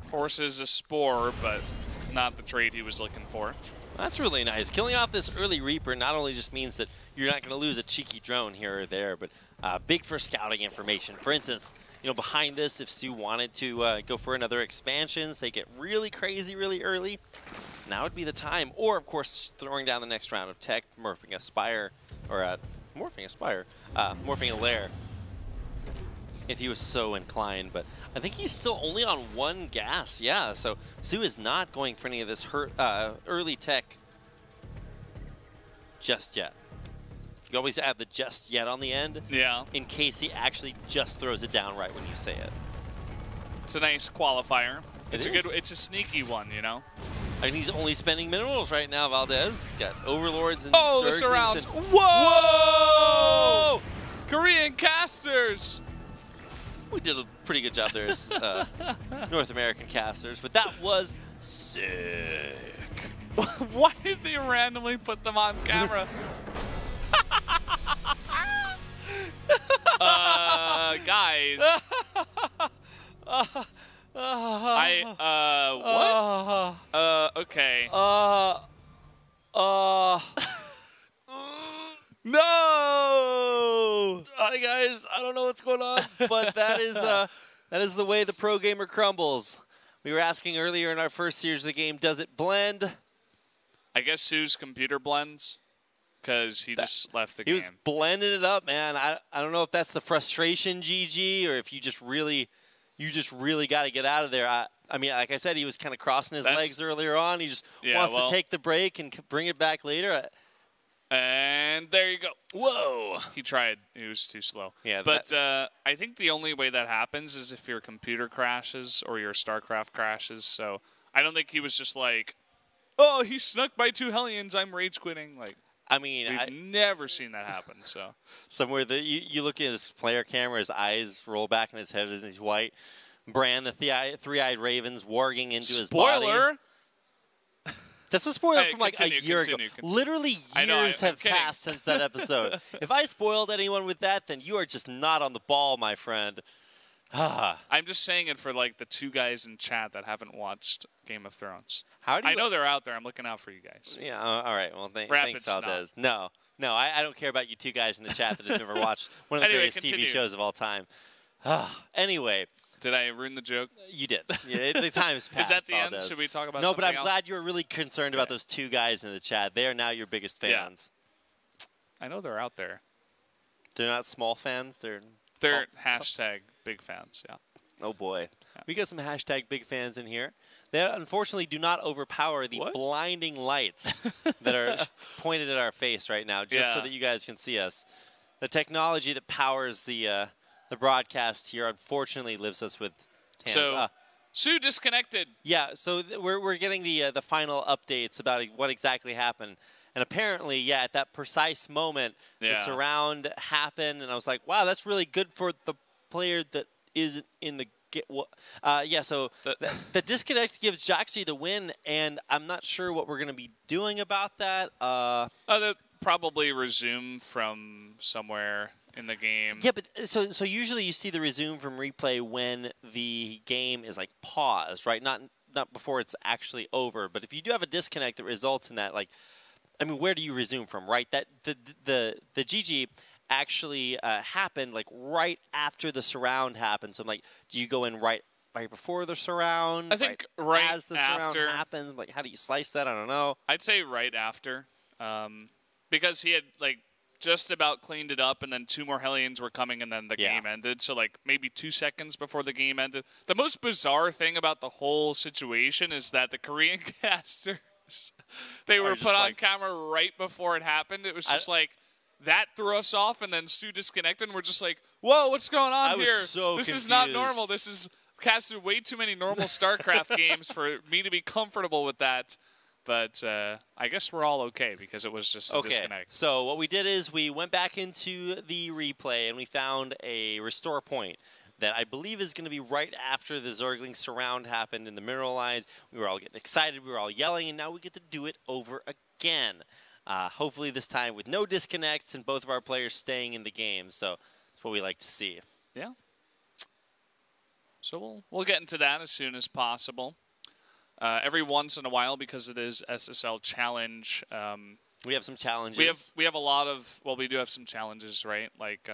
Forces a Spore, but not the trade he was looking for. That's really nice. Killing off this early Reaper not only just means that you're not going to lose a cheeky drone here or there, but big for scouting information. For instance, you know, behind this, if soO wanted to go for another expansion, say get really crazy really early, now would be the time. Or, of course, throwing down the next round of tech, morphing a Spire, or morphing a Lair, if he was so inclined. But I think he's still only on 1 gas. Yeah, so soO is not going for any of this early tech just yet. You always add the just yet on the end. Yeah. In case he actually just throws it down right when you say it. It's a nice qualifier. It's a sneaky one, you know. I mean, he's only spending minerals right now, Valdez. He's got Overlords and the surrounds. Whoa! Korean casters! We did a pretty good job there as North American casters, but that was sick. Why did they randomly put them on camera? Guys. What? Okay. No! Hi guys, I don't know what's going on, but that is the way the pro gamer crumbles. We were asking earlier in our first series of the game, does it blend? I guess soO's computer blends because he just left the game. He was blending it up, man. I don't know if that's the frustration, GG, or if you just really got to get out of there. I mean, like I said, he was kind of crossing his legs earlier on. He just wants to take the break and bring it back later. And there you go. Whoa. He tried. He was too slow. Yeah, but I think the only way that happens is if your computer crashes or your StarCraft crashes. So I don't think he was just like, oh, he snuck by 2 Hellions, I'm rage quitting. Like, I mean, we've never seen that happen. So somewhere you look at his player camera, his eyes roll back in his head as he's white. Bran, the three-eyed ravens, warging into his body. Spoiler. That's a spoiler from like a year ago. Literally years have passed since that episode. If I spoiled anyone with that, then you are just not on the ball, my friend. I'm just saying it for like the 2 guys in chat that haven't watched Game of Thrones. I know they're out there. I'm looking out for you guys. Yeah, all right. Well, thanks, Valdez. No, I don't care about you 2 guys in the chat that have never watched one of the greatest TV shows of all time. Anyway. Did I ruin the joke? You did. Yeah, the time has passed. Is that the end? Should we talk about something else? No, but I'm glad you were really concerned about those 2 guys in the chat. They are now your biggest fans. Yeah. I know they're out there. They're not small fans. They're hashtag big fans, yeah. Oh, boy. Yeah. We got some hashtag big fans in here. They unfortunately do not overpower the blinding lights that are pointed at our face right now, just so that you guys can see us. The technology that powers the broadcast here unfortunately leaves us with hands. So, soO disconnected. Yeah, so we're getting the final updates about what exactly happened. And apparently, at that precise moment, the surround happened, and I was like, wow, that's really good for the player that isn't in the so the disconnect gives JJAKJI the win, and I'm not sure what we're going to be doing about that. They'll probably resume from somewhere in the game. Yeah, but so usually you see the resume from replay when the game is like paused, right? Not before it's actually over. But if you do have a disconnect that results in that, like, I mean, where do you resume from, right? That the GG actually happened like right after the surround happened. So I'm like, do you go in right before the surround? I think right as the surround happens. Like, how do you slice that? I don't know. I'd say right after, because he had like just about cleaned it up, and then 2 more Hellions were coming, and then the game ended. So like maybe 2 seconds before the game ended. The most bizarre thing about the whole situation is that the Korean casters, they were put on camera right before it happened. It was just like, that threw us off, and then soO disconnected, and we're just like, whoa, what's going on here? This confused. Is not normal. This is casted way too many normal StarCraft games for me to be comfortable with that. But I guess we're all okay because it was just a disconnect. So what we did is we went back into the replay, and we found a restore point that I believe is going to be right after the Zergling surround happened in the mineral lines. We were all getting excited. We were all yelling, and now we get to do it over again. Hopefully this time with no disconnects and both of our players staying in the game. So that's what we like to see. Yeah. So we'll get into that as soon as possible. Every once in a while, because it is SSL Challenge. We have some challenges. We have a lot of, well, we do have some challenges, right? Like,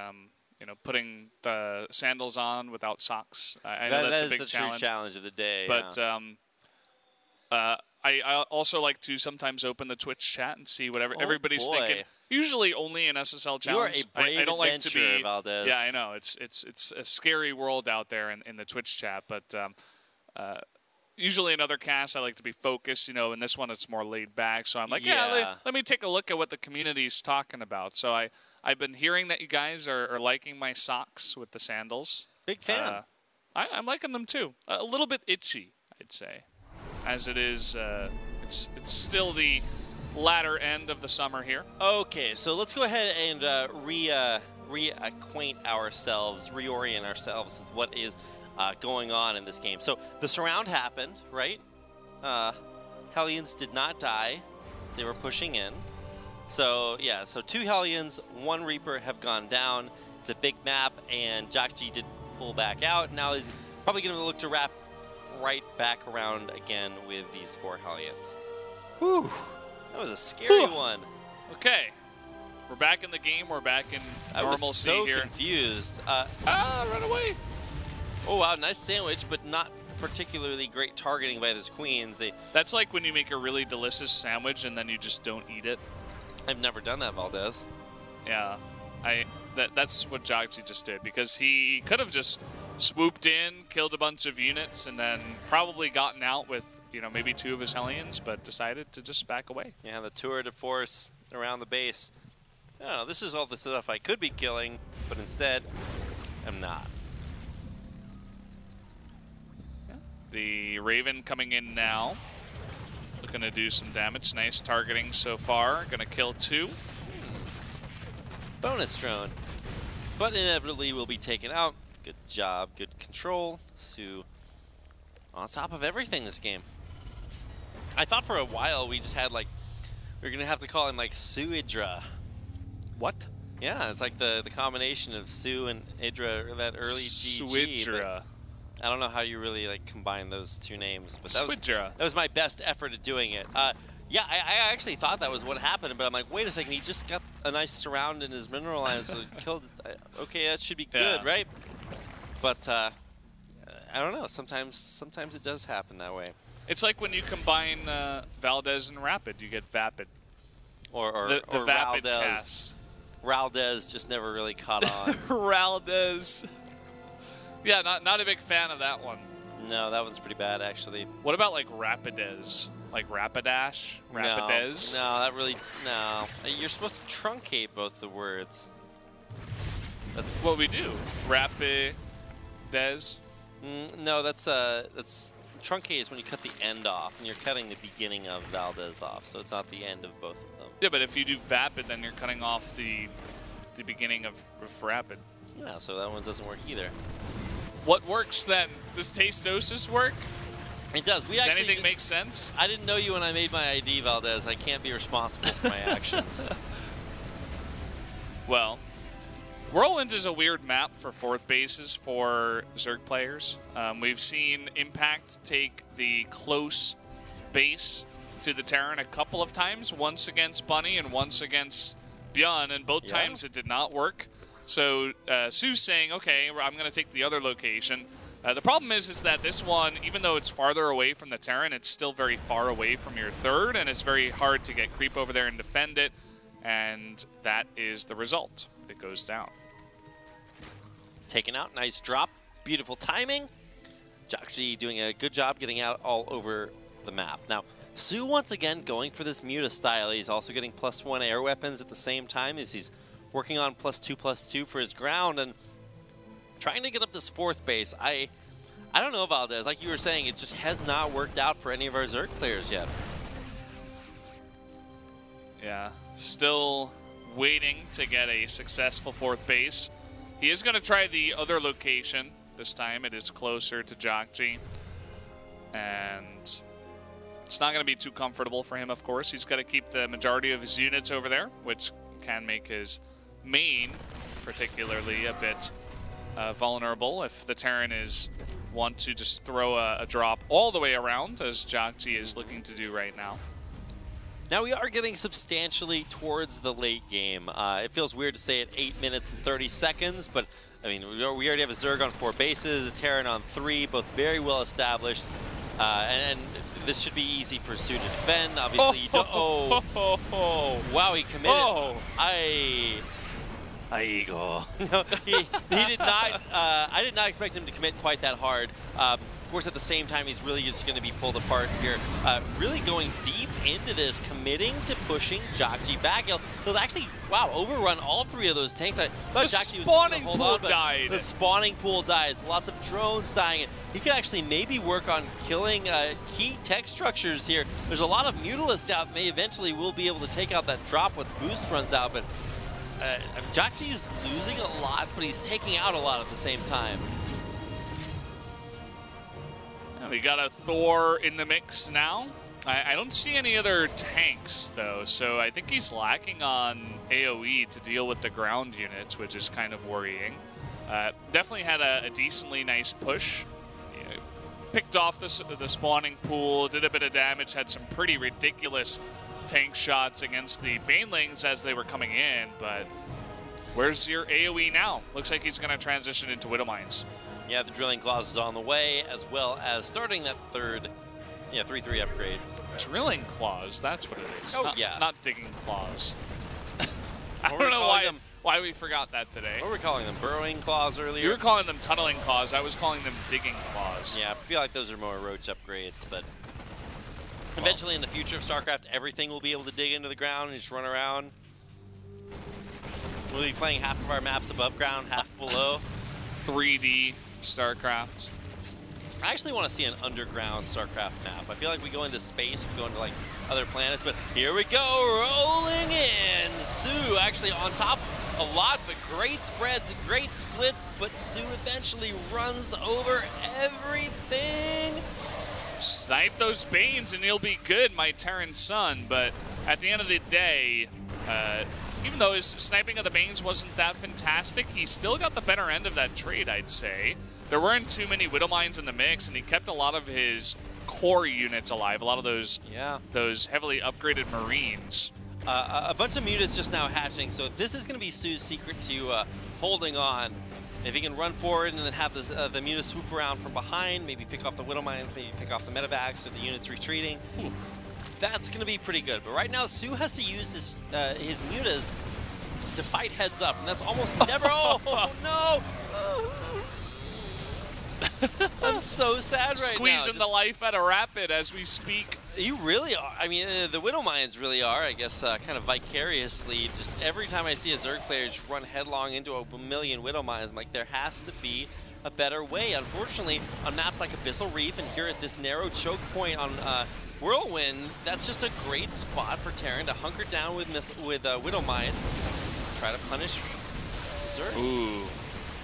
putting the sandals on without socks. I know that's a big challenge. That is the true challenge of the day. But I also like to sometimes open the Twitch chat and see what everybody's thinking. Usually only in SSL Challenge. You are a brave I don't like to be Valdez. Yeah, I know. It's a scary world out there in the Twitch chat, but usually in other casts I like to be focused, in this one it's more laid back. So I'm like, let me take a look at what the community's talking about. So I've been hearing that you guys are liking my socks with the sandals. Big fan. I'm liking them too. A little bit itchy, I'd say. As it is, it's still the latter end of the summer here. Okay, so let's go ahead and reacquaint ourselves, reorient ourselves with what is going on in this game. So the surround happened, right? Hellions did not die. They were pushing in. So, yeah, so 2 Hellions, 1 Reaper have gone down. It's a big map, and JJAKJI did pull back out. Now he's probably going to look to wrap right back around again with these 4 Hellions. Whew. That was a scary one. Okay. We're back in the game. We're back in normalcy here. I was so confused. Run away. Oh, wow. Nice sandwich, but not particularly great targeting by those queens. That's like when you make a really delicious sandwich and then you just don't eat it. I've never done that, Valdez. Yeah. That's what JJAKJI just did, because he could have just swooped in, killed a bunch of units, and then probably gotten out with, maybe 2 of his Hellions, but decided to just back away. Yeah, the tour de force around the base. Oh, this is all the stuff I could be killing, but instead, I'm not. Yeah. The Raven coming in now. looking to do some damage. Nice targeting so far. Going to kill 2. Bonus drone. But inevitably will be taken out. Good job, good control. soO on top of everything this game. I thought for a while we just had like, we were going to have to call him like soO. What? Yeah, it's like the combination of soO and Idra, or that early JJAKJI. I don't know how you really like combine those 2 names, but that that was my best effort at doing it. Yeah, I actually thought that was what happened, but I'm like, wait a second, he just got a nice surround in his mineral line, so he killed it. Okay, that should be good, right? But I don't know. Sometimes it does happen that way. It's like when you combine Valdez and Rapid, you get Vapid. Or Vapid Raldez. pass. Raldez just never really caught on. Raldez. Yeah, not a big fan of that one. No, that one's pretty bad, actually. What about like Rapidez? Like Rapidash? Rapidez? No, that really, no. You're supposed to truncate both the words. That's what we do. Rapidez? No, that's truncate is when you cut the end off, and you're cutting the beginning of Valdez off, so it's not the end of both of them. Yeah, but if you do Vapid, then you're cutting off the beginning of Rapid. Yeah, so that one doesn't work either. What works then? Does Tastosis work? It does. Does anything make sense? I didn't know you when I made my ID, Valdez. I can't be responsible for my actions. Well, Whirlwind is a weird map for 4th bases for Zerg players. We've seen Impact take the close base to the Terran a couple of times, once against Bunny and once against Bjorn, and both times it did not work. So soO's saying, okay, I'm going to take the other location. The problem is that this one, even though it's farther away from the Terran, it's still very far away from your 3rd, and it's very hard to get creep over there and defend it, and that is the result. It goes down. Taken out, nice drop, beautiful timing. JJAKJI doing a good job getting out all over the map. Now, soO once again going for this Muta style. He's also getting +1 air weapons at the same time as he's working on +2/+2 for his ground and trying to get up this 4th base. I don't know, Valdez. Like you were saying, it just has not worked out for any of our Zerg players yet. Yeah, still waiting to get a successful 4th base. He is going to try the other location. This time it is closer to JJAKJI. And it's not going to be too comfortable for him, of course. He's got to keep the majority of his units over there, which can make his main particularly a bit vulnerable if the Terran want to just throw a drop all the way around, as JJAKJI is looking to do right now. Now we are getting substantially towards the late game. It feels weird to say at 8 minutes and 30 seconds, but I mean, we already have a Zerg on 4 bases, a Terran on 3, both very well established. And this should be easy for soO to defend. Obviously, you don't. Wow, he committed. No, he did not. I did not expect him to commit quite that hard. Of course, at the same time, he's really just going to be pulled apart here. Really going deep into this, committing to pushing JJAKJI back. He'll actually, wow, overrun all 3 of those tanks. I thought JJAKJI was spawning hold pool on, died. The spawning pool dies. Lots of drones dying. He could actually maybe work on killing key tech structures here. There's a lot of Mutalisks out. Eventually will be able to take out that drop once boost runs out, but JJAKJI is losing a lot, but he's taking out a lot at the same time. We got a Thor in the mix now. I don't see any other tanks, though, so I think he's lacking on AoE to deal with the ground units, which is kind of worrying. Definitely had a decently nice push. Picked off the spawning pool, did a bit of damage, had some pretty ridiculous tank shots against the Banelings as they were coming in, but where's your AoE now? Looks like he's going to transition into Widow Mines. Yeah, the Drilling Claws is on the way, as well as starting that 3rd, 3/3 upgrade. Drilling Claws, that's what it is. Oh, yeah. Not Digging Claws. I don't know why we forgot that today. What were we calling them? Burrowing Claws earlier? You were calling them Tunneling Claws. I was calling them Digging Claws. Yeah, I feel like those are more Roach upgrades, but eventually in the future of StarCraft, everything will be able to dig into the ground and just run around. We'll be playing half of our maps above ground, half below. 3D StarCraft. I actually want to see an underground StarCraft map. I feel like we go into space, we go into like other planets, but here we go, rolling in. soO actually on top a lot, but great spreads, great splits, but soO eventually runs over everything. Snipe those Banes and he'll be good, my Terran son, but at the end of the day, even though his sniping of the Banes wasn't that fantastic, he still got the better end of that trade, I'd say. There weren't too many Widow Mines in the mix, and he kept a lot of his core units alive, a lot of those heavily upgraded Marines. A bunch of mutas just now hatching, so if this is going to be soO's secret to holding on, if he can run forward and then have this, the mutas swoop around from behind, maybe pick off the Widow Mines, maybe pick off the medevacs or the units retreating, that's going to be pretty good. But right now, soO has to use his mutas to fight heads up, and that's almost never. Oh, no! I'm so sad right now. Squeezing the life out of Rapid as we speak. You really are. I mean, the Widow Mines really are, I guess, kind of vicariously. Just every time I see a Zerg player just run headlong into a million Widow Mines, I'm like, there has to be a better way. Unfortunately, on maps like Abyssal Reef and here at this narrow choke point on Whirlwind, that's just a great spot for Terran to hunker down with Widow Mines, try to punish Zerg. Ooh,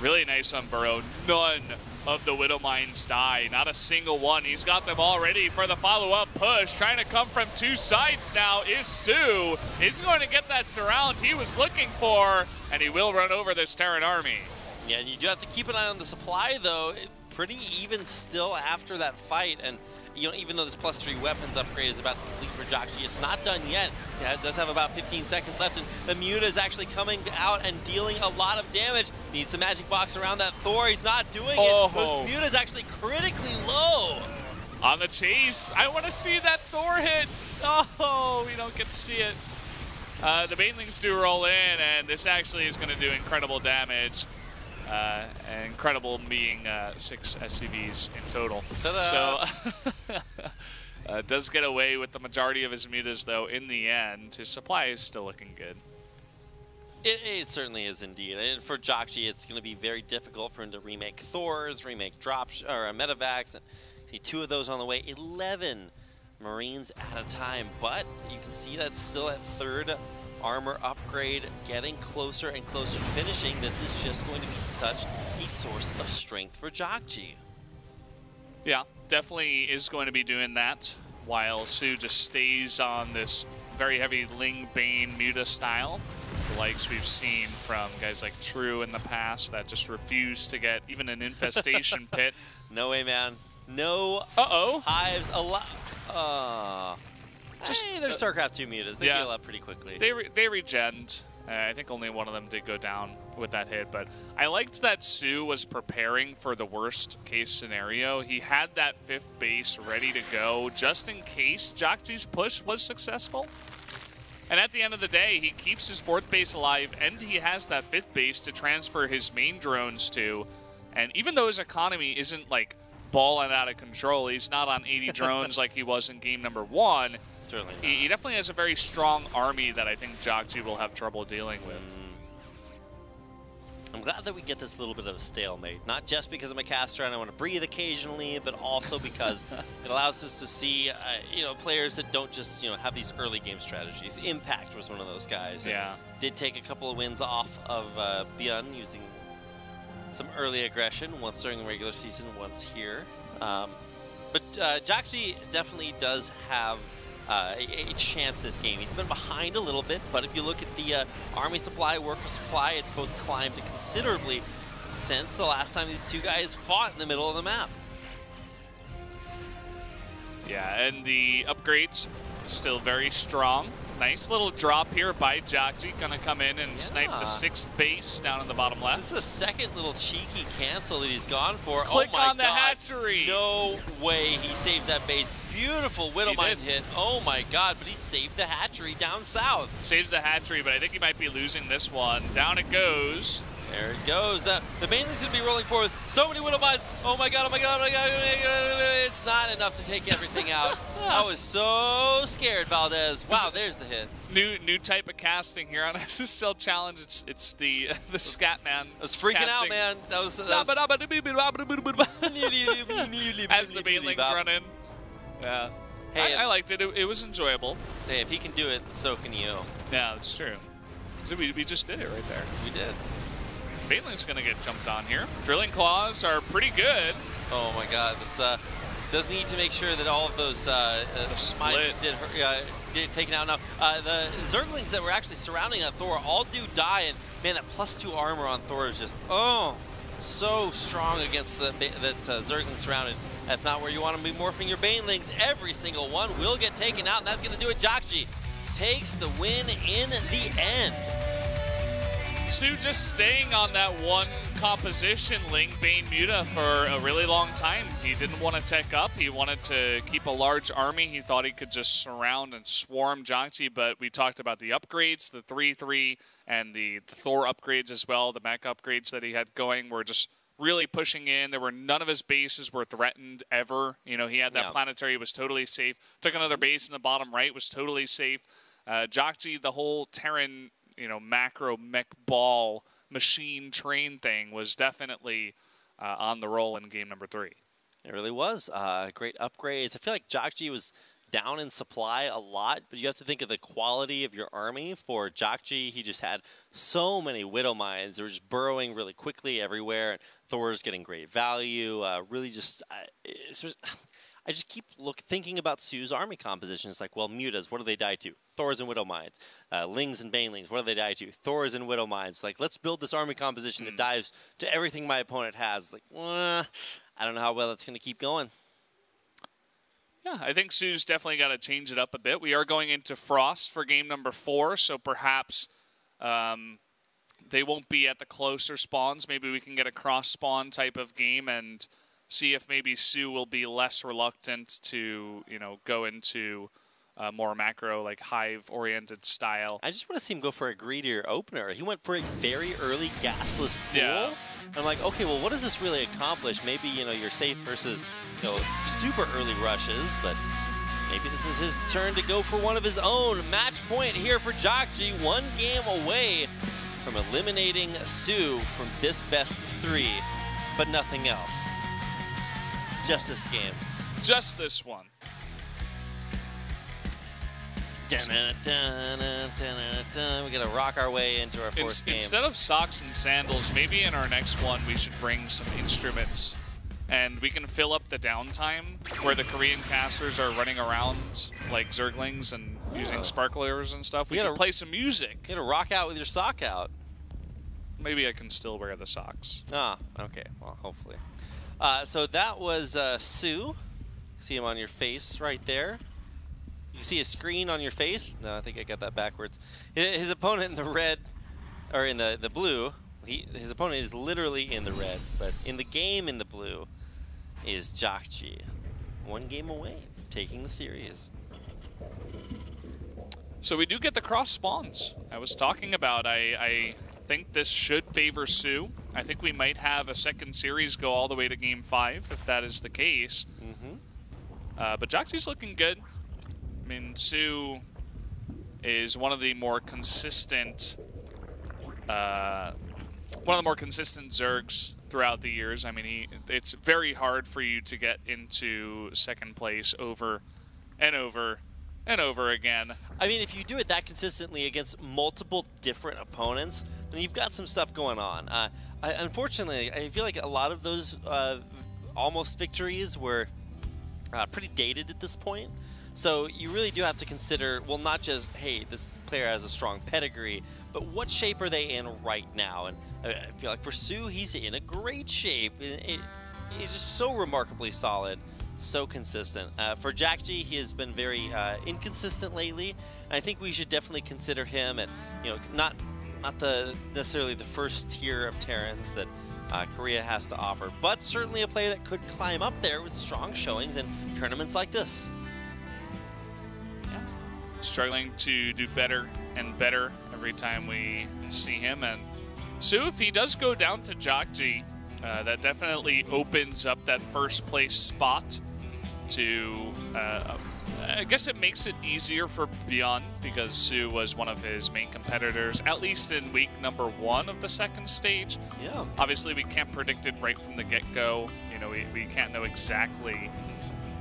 really nice on Burrow. None of the Widow Mines die. Not a single one. He's got them all ready for the follow-up push. Trying to come from two sides now is soO. He's going to get that surround he was looking for, and he will run over this Terran army. Yeah, you do have to keep an eye on the supply, though. Pretty even still after that fight, and you know, even though this +3 weapons upgrade is about to complete for JJAKJI, it's not done yet. Yeah, it does have about 15 seconds left, and the Muta is actually coming out and dealing a lot of damage. Needs some magic box around that Thor. He's not doing it. This Muta is actually critically low. On the chase, I want to see that Thor hit. Oh, we don't get to see it. The Banelings do roll in, and this actually is going to do incredible damage. Incredible being 6 SCVs in total. So does get away with the majority of his mutas, though. In the end, his supply is still looking good. It certainly is indeed. And for JJAKJI, it's going to be very difficult for him to remake Thors, remake medevacs, and see 2 of those on the way. 11 Marines at a time, but you can see that's still at 3rd armor upgrade, getting closer and closer to finishing. This is just going to be such a source of strength for JJAKJI. Yeah, definitely is going to be doing that, while soO just stays on this very heavy Ling Bane Muta style, the likes we've seen from guys like True in the past that just refuse to get even an infestation pit. No way, man. No hives allowed. Hey, there's StarCraft 2 mutas. They heal up pretty quickly. They regen. I think only one of them did go down with that hit, but I liked that soO was preparing for the worst case scenario. He had that 5th base ready to go just in case JJAKJI's push was successful. And at the end of the day, he keeps his 4th base alive, and he has that 5th base to transfer his main drones to. And even though his economy isn't like balling out of control, he's not on 80 drones like he was in game number 1. He definitely has a very strong army that I think JJAKJI will have trouble dealing with. I'm glad that we get this little bit of a stalemate, not just because I'm a caster and I want to breathe occasionally, but also because it allows us to see, players that don't just, have these early game strategies. Impact was one of those guys. Yeah. Did take a couple of wins off of Beyond using some early aggression, once during the regular season, once here. But JJAKJI definitely does have a chance this game. He's been behind a little bit, but if you look at the army supply, worker supply, it's both climbed considerably since the last time these 2 guys fought in the middle of the map. Yeah, and the upgrades still very strong. Nice little drop here by JJAKJI. Gonna come in and snipe the 6th base down in the bottom left. This is the 2nd little cheeky cancel that he's gone for. Click oh my on the hatchery. No way he saves that base. Beautiful Widowmine hit. Oh my god, but he saved the hatchery down south. Saves the hatchery, but I think he might be losing this one. Down it goes. There it goes. The Banelig's going to be rolling forward. So many Widow Mines. Oh my god, oh my god, oh my god. It's not enough to take everything out. I was so scared, Valdez. Wow, there's the hit. New type of casting here on SSL Challenge. It's the Scat Man. I was freaking out, man. As the Banelings run in. Yeah. Hey, I liked it. It was enjoyable. Hey, if he can do it, so can you. Yeah, that's true. So we just did it right there. We did. Baneling's going to get jumped on here. Drilling Claws are pretty good. Oh my god. This does need to make sure that all of those mines did taken out. Now, the Zerglings that were actually surrounding that Thor all do die, and man, that +2 armor on Thor is just, so strong against that Zergling surrounded. That's not where you want to be morphing your Banelings. Every single one will get taken out, and that's going to do it. JJAKJI takes the win in the end. soO just staying on that one composition, Ling Bane Muta, for a really long time. He didn't want to tech up. He wanted to keep a large army. He thought he could just surround and swarm JJAKJI, but we talked about the upgrades, the 3-3, and the Thor upgrades as well. The mech upgrades that he had going were just really pushing in. There were none of his bases were threatened ever. You know, he had that planetary, was totally safe. Took another base in the bottom right, was totally safe. JJAKJI, the whole Terran, macro mech ball machine train thing was definitely on the roll in game number 3. It really was. Great upgrades. I feel like JJAKJI was down in supply a lot, but you have to think of the quality of your army. For JJAKJI, he just had so many Widow Mines. They were just burrowing really quickly everywhere. Thor's getting great value. Really just... I just keep thinking about soO's army composition. It's like, well, Mutas, what do they die to? Thors and Widow Mines. Lings and Banelings, what do they die to? Thors and Widow Mines. Like, let's build this army composition that dives to everything my opponent has. Like, I don't know how well that's going to keep going. Yeah, I think soO's definitely got to change it up a bit. We are going into Frost for game number 4, so perhaps they won't be at the closer spawns. Maybe we can get a cross-spawn type of game and see if maybe soO will be less reluctant to, go into more macro, like hive-oriented style. I just want to see him go for a greedier opener. He went for a very early gasless pool. Yeah. I'm like, okay, well, what does this really accomplish? Maybe, you're safe versus, super early rushes, but maybe this is his turn to go for one of his own. Match point here for JJAKJI, 1 game away from eliminating soO from this best of 3, but nothing else. Just this game. Just this one. We gotta rock our way into our 4th game. Instead of socks and sandals, maybe in our next one we should bring some instruments, and we can fill up the downtime where the Korean casters are running around like Zerglings and using sparklers and stuff. We can play some music. You gotta rock out with your sock out. Maybe I can still wear the socks. Ah, okay. Well, hopefully. So that was soO. See him on your face right there. You can see a screen on your face. No, I think I got that backwards. His opponent in the red, or in the blue, his opponent is literally in the red, but in the game in the blue is JJAKJI. 1 game away, taking the series. So we do get the cross spawns I was talking about. I think this should favor soO. I think we might have a second series go all the way to game 5 if that is the case. But JJAKJI's looking good. I mean, soO is one of the more consistent, Zergs throughout the years. I mean, it's very hard for you to get into second place over and over and over again. I mean, if you do it that consistently against multiple different opponents, then you've got some stuff going on. Unfortunately, I feel like a lot of those almost victories were pretty dated at this point. So you really do have to consider, well, not just, hey, this player has a strong pedigree, but what shape are they in right now? And I feel like for soO, he's in a great shape. He's just so remarkably solid, so consistent. For JJAKJI, he has been very inconsistent lately, and I think we should definitely consider him at, not necessarily the first tier of Terrans that Korea has to offer, but certainly a player that could climb up there with strong showings in tournaments like this. Struggling to do better and better every time we see him, and So if he does go down to JJAKJI, that definitely opens up that first place spot to, I guess it makes it easier for Beyond because soO was one of his main competitors, at least in week number 1 of the second stage. Yeah. Obviously, we can't predict it right from the get-go. You know, we can't know exactly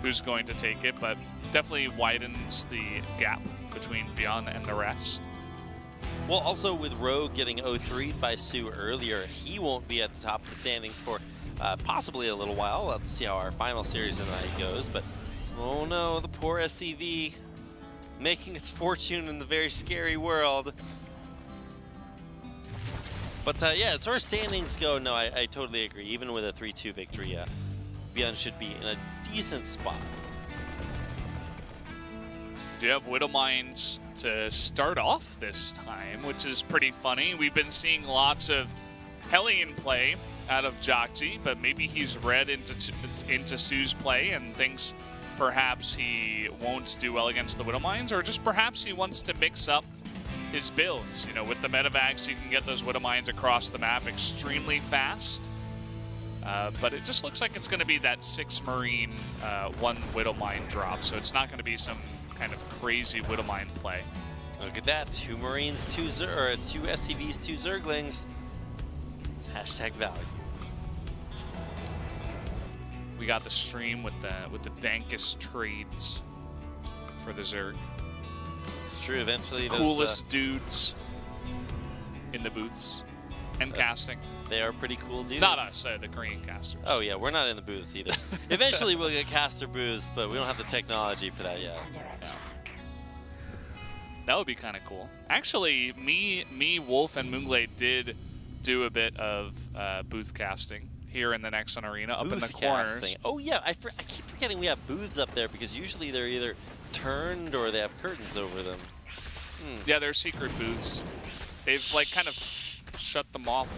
who's going to take it, but definitely widens the gap between Beyond and the rest. Well, also with Ro getting 0-3'd by soO earlier, he won't be at the top of the standings for possibly a little while. Let's see how our final series tonight goes, but oh no, the poor SCV making its fortune in the very scary world. But yeah, as far as standings go, no, I totally agree. Even with a 3-2 victory, Beyond should be in a decent spot. Do you have Widowmines to start off this time, which is pretty funny. We've been seeing lots of Hellion play out of JJAKJI, but maybe he's read into soO's play and thinks perhaps he won't do well against the Widowmines, or just perhaps he wants to mix up his builds. You know, with the Medivacs, you can get those Widowmines across the map extremely fast. But it just looks like it's going to be that 6 Marine, 1 Widowmine drop, so it's not going to be some kind of crazy Widowmine play. Look at that, 2 Marines, 2 SCVs, 2 Zerglings. It's hashtag value. We got the stream with the dankest trades for the Zerg. It's true, eventually the coolest dudes in the booths and casting. They are pretty cool dudes. Not us, the Korean casters. Oh yeah, we're not in the booths either. Eventually we'll get caster booths, but we don't have the technology for that yet. Yeah. That would be kind of cool. Actually, me, Wolf, and Moonglade did do a bit of booth casting here in the Nexon Arena, up in the corners. Casting. Oh yeah, I keep forgetting we have booths up there because usually they're either turned or they have curtains over them. Yeah, they're secret booths. They've like kind of shut them off.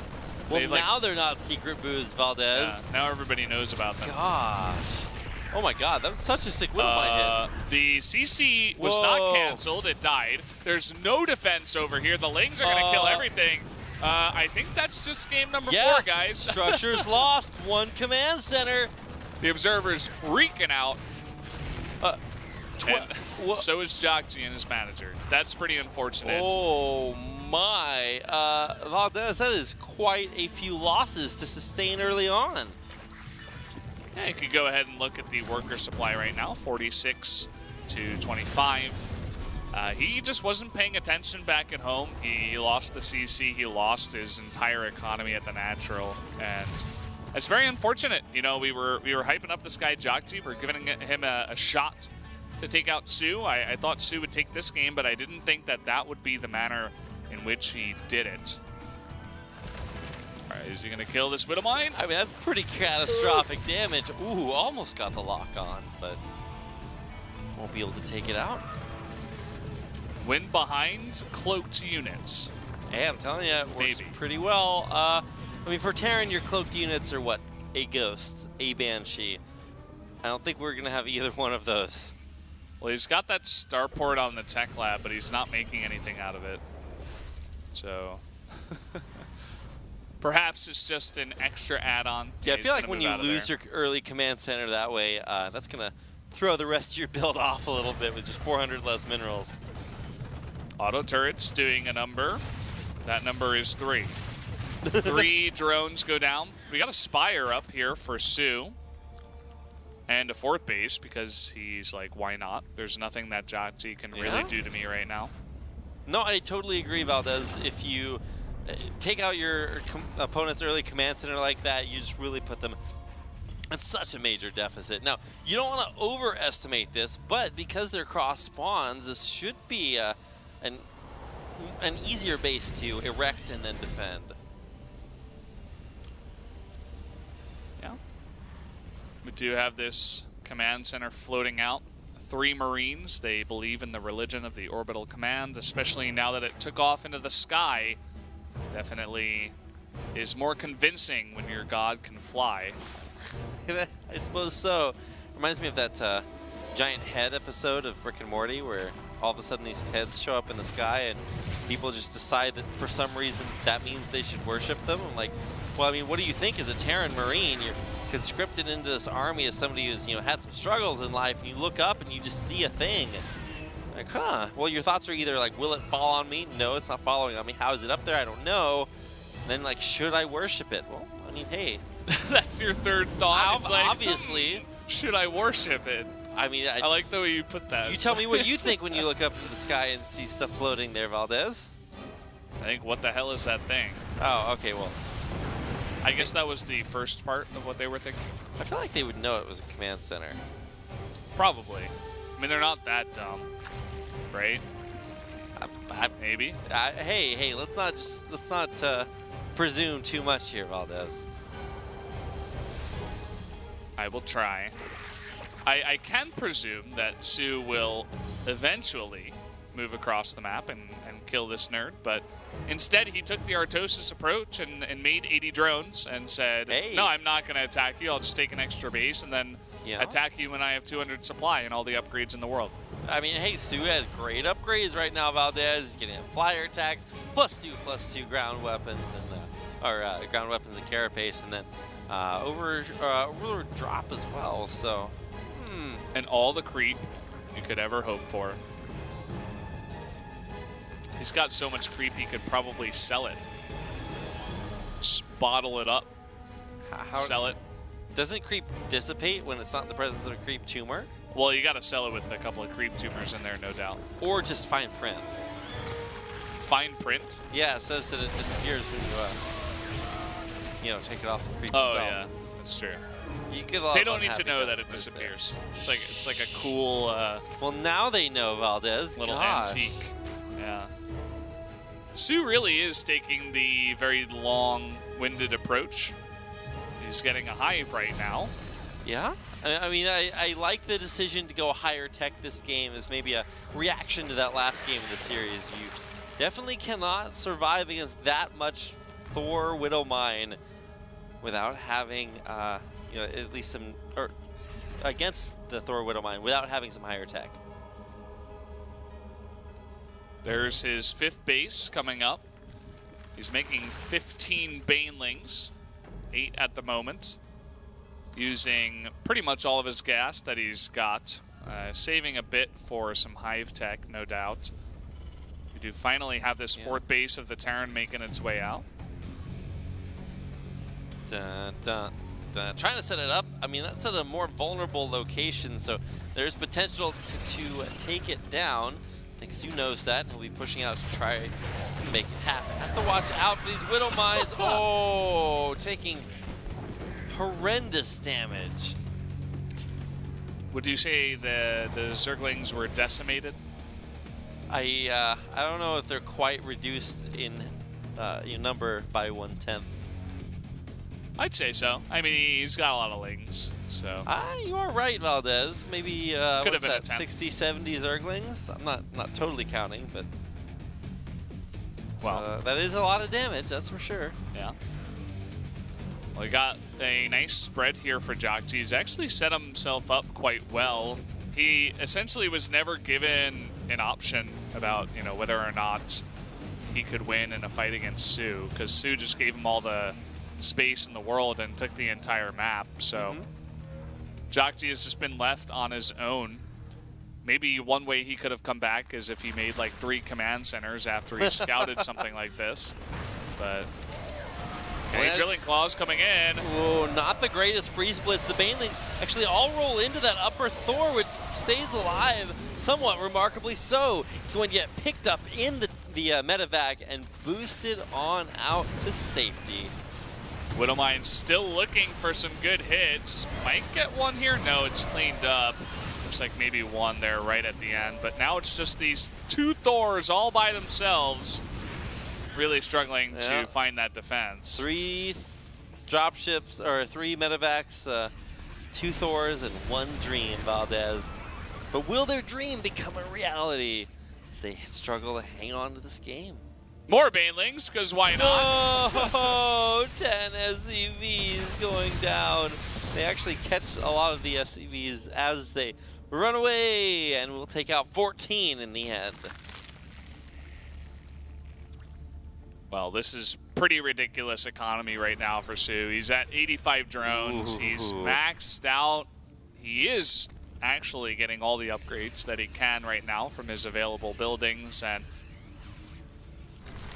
Well, now they're not secret booths, Valdez. Yeah, now everybody knows about them. Gosh. Oh my god, that was such a sick Widowmine hit. The CC was not canceled, it died. There's no defense over here. The Lings are going to kill everything. I think that's just game number 4, guys. Structure's lost, 1 command center. The Observer's freaking out. So is JJAKJI and his manager. That's pretty unfortunate. Oh my. Valdez, that is quite a few losses to sustain early on. Yeah, you could go ahead and look at the worker supply right now, 46 to 25. He just wasn't paying attention back at home. He lost the CC, he lost his entire economy at the natural, and it's very unfortunate. You know, we were hyping up this guy JJAKJI. We're giving him a shot to take out soO. I thought soO would take this game, but I didn't think that would be the manner in which he did it. All right, is he going to kill this Widowmine? I mean, that's pretty catastrophic damage. Ooh, almost got the lock on, but won't be able to take it out. Win behind cloaked units. Hey, I'm telling you, it works pretty well. I mean, for Terran, your cloaked units are what? A Ghost, a Banshee. I don't think we're going to have either one of those. Well, he's got that starport on the tech lab, but he's not making anything out of it. So perhaps it's just an extra add-on. Yeah, I feel like when you lose your early command center that way, that's going to throw the rest of your build off a little bit with just 400 less minerals. Auto turrets doing a number. That number is 3. 3 drones go down. We got a Spire up here for soO. And a 4th base because he's like, why not? There's nothing that JJAKJI can really do to me right now. No, I totally agree, Valdez. If you take out your opponent's early command center like that, you just really put them in such a major deficit. Now, you don't want to overestimate this, but because they're cross spawns, this should be an easier base to erect and then defend. Yeah. We do have this command center floating out. 3 Marines. They believe in the religion of the orbital command, especially now that it took off into the sky. Definitely is more convincing when your god can fly. I suppose so. Reminds me of that giant head episode of Rick and Morty where all of a sudden these heads show up in the sky and people just decide that for some reason that means they should worship them. I'm like, well, I mean, what do you think as a Terran Marine? You're conscripted into this army as somebody who's, you know, had some struggles in life, and you look up and you just see a thing. Like, huh. Well, your thoughts are either like, will it fall on me? No, it's not following on me. How is it up there? I don't know. And then, like, should I worship it? Well, I mean, hey. That's your third thought. It's like, obviously. Should I worship it? I mean, I like the way you put that. You tell me what you think when you look up into the sky and see stuff floating there, Valdez. I think, what the hell is that thing? Oh, okay, well. I guess that was the first part of what they were thinking. I feel like they would know it was a command center. Probably. I mean, they're not that dumb, right? Maybe. Hey, let's not presume too much here, Valdez. I will try. I can presume that soO will eventually move across the map and kill this nerd, but instead he took the Artosis approach and made 80 drones and said, hey, no, I'm not going to attack you. I'll just take an extra base and then attack you when I have 200 supply and all the upgrades in the world. I mean, hey, soO has great upgrades right now, Valdez. He's getting flyer attacks, +2/+2 ground weapons, and ground weapons and carapace, and then over drop as well, so. And all the creep you could ever hope for. He's got so much creep he could probably sell it. Just bottle it up, sell it. Doesn't creep dissipate when it's not in the presence of a creep tumor? Well, you got to sell it with a couple of creep tumors in there, no doubt. Or just fine print. Fine print? Yeah, it says that it disappears when you take it off the creep itself. Oh, yeah, that's true. They don't need to know that it disappears. It's like a cool. Well, now they know, Valdez. Little antique. Yeah. soO really is taking the very long-winded approach. He's getting a hive right now. Yeah. I mean, I like the decision to go higher tech this game as maybe a reaction to that last game of the series. You definitely cannot survive against that much Thor Widow Mine without having. At least some, or against the Thor Widow Mine without having some higher tech. There's his 5th base coming up. He's making 15 Banelings, 8 at the moment, using pretty much all of his gas that he's got, saving a bit for some hive tech, no doubt. We do finally have this 4th base of the Terran making its way out. Dun, dun. Trying to set it up. I mean, that's at a more vulnerable location, so there's potential to take it down. I think soO knows that, and he'll be pushing out to try to make it happen. Has to watch out for these Widow Mines. Oh, taking horrendous damage. Would you say the Zerglings were decimated? I don't know if they're quite reduced in number by 1/10. I'd say so. I mean, he's got a lot of lings, so. You are right, Valdez. Maybe could have been that, 60, 70 Zerglings? I'm not totally counting, but well, that is a lot of damage, that's for sure. Yeah. Well, he got a nice spread here for JJAKJI. He's actually set himself up quite well. He essentially was never given an option about whether or not he could win in a fight against soO, because soO just gave him all the space in the world and took the entire map. So JJAKJI has just been left on his own. Maybe one way he could have come back is if he made like 3 command centers after he scouted something like this. But drilling claws coming in. Oh, not the greatest free splits. The Banelings actually all roll into that upper Thor, which stays alive somewhat remarkably so. It's going to get picked up in the medevac and boosted on out to safety. Widowmine still looking for some good hits. Might get one here. No, it's cleaned up. Looks like maybe one there right at the end. But now it's just these 2 Thors all by themselves. Really struggling to find that defense. 3 dropships, or 3 medevacs, 2 Thors, and 1 Dream, Valdez. But will their dream become a reality as they struggle to hang on to this game? More Banelings, because why not? Oh, 10 SCVs going down. They actually catch a lot of the SCVs as they run away, and we'll take out 14 in the end. Well, this is pretty ridiculous economy right now for soO. He's at 85 drones. Ooh. He's maxed out. He is actually getting all the upgrades that he can right now from his available buildings, and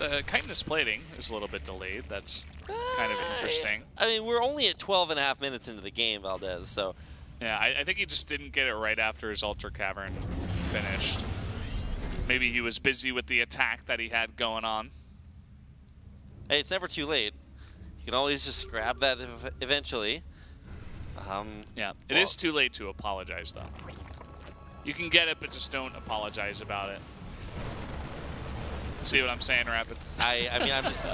the chitinous plating is a little bit delayed. That's kind of interesting. I mean, we're only at 12.5 minutes into the game, Valdez, so... Yeah, I think he just didn't get it right after his Ultra Cavern finished. Maybe he was busy with the attack that he had going on. Hey, it's never too late. You can always just grab that eventually. Yeah, it is too late to apologize, though. You can get it, but just don't apologize about it. See what I'm saying, Rapid? I mean, I'm just...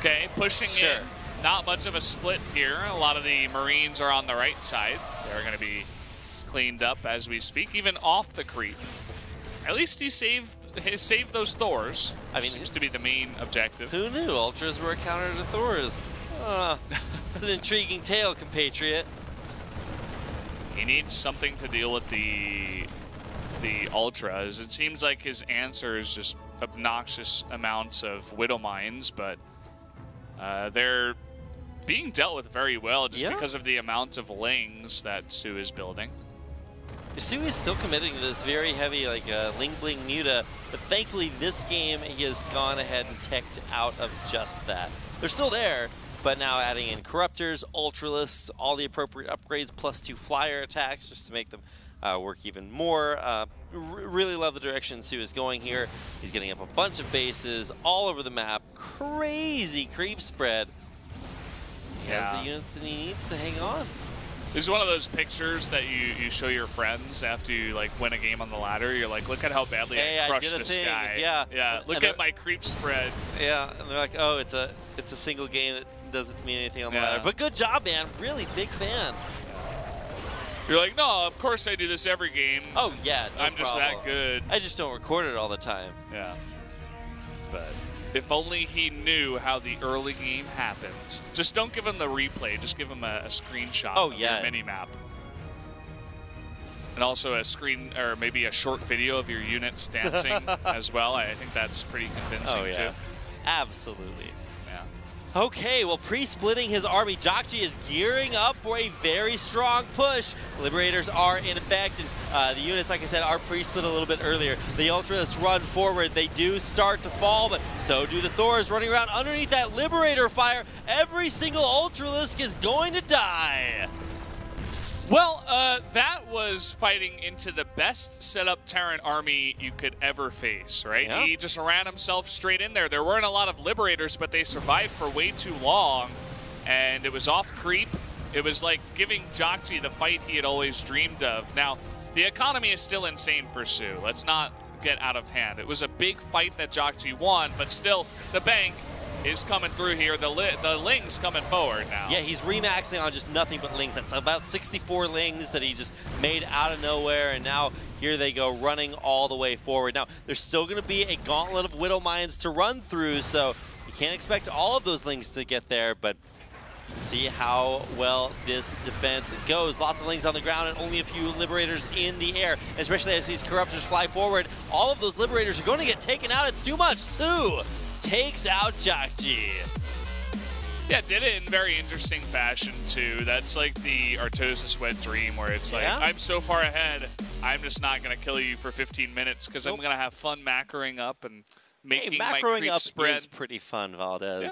Okay, pushing in. Not much of a split here. A lot of the Marines are on the right side. They're going to be cleaned up as we speak, even off the creep. At least he saved those Thors. I mean, seems to be the main objective. Who knew Ultras were a counter to Thors? It's an intriguing tale, compatriot. He needs something to deal with the Ultras. It seems like his answer is just obnoxious amounts of Widow Mines, but they're being dealt with very well just because of the amount of Lings that soO is building. soO is still committing to this very heavy, like, Ling Bling Muta, but thankfully this game he has gone ahead and teched out of just that. They're still there, but now adding in Corruptors, Ultralisks, all the appropriate upgrades, +2 flyer attacks just to make them work even more. Really love the direction soO is going here. He's getting up a bunch of bases all over the map. Crazy creep spread. He has the units that he needs to hang on. This is one of those pictures that you show your friends after you like win a game on the ladder. You're like, look at how badly I crushed this guy. Yeah. Look at my creep spread. Yeah, and they're like, oh, it's a single game that doesn't mean anything on the ladder. But good job, man. Really big fan. You're like, no, of course I do this every game. Oh yeah, I'm just that good. I just don't record it all the time. Yeah. But if only he knew how the early game happened. Just don't give him the replay. Just give him a screenshot of your mini-map. And also a screen, or maybe a short video of your units dancing as well. I think that's pretty convincing too. Absolutely. Okay, well, pre-splitting his army, JJAKJI is gearing up for a very strong push. Liberators are in effect, and the units, like I said, are pre-split a little bit earlier. The Ultras run forward. They do start to fall, but so do the Thors running around underneath that Liberator fire. Every single Ultralisk is going to die. Well, that was fighting into the best set-up Terran army you could ever face, right? Yeah. He just ran himself straight in there. There weren't a lot of Liberators, but they survived for way too long, and it was off creep. It was like giving JJAKJI the fight he had always dreamed of. Now, the economy is still insane for soO. Let's not get out of hand. It was a big fight that JJAKJI won, but still, the bank is coming through here. The Lings coming forward now. Yeah, he's remaxing on just nothing but Lings. That's about 64 Lings that he just made out of nowhere, and now here they go running all the way forward. Now, there's still going to be a gauntlet of Widow Mines to run through, so you can't expect all of those Lings to get there, but see how well this defense goes. Lots of Lings on the ground and only a few Liberators in the air, especially as these Corruptors fly forward. All of those Liberators are going to get taken out. It's too much. soO takes out JJAKJI. Yeah, did it in very interesting fashion, too. That's like the Artosis wet dream where it's like, I'm so far ahead, I'm just not going to kill you for 15 minutes because I'm going to have fun macroing up and making my creep spread. Macroing up is pretty fun, Valdez. Yeah.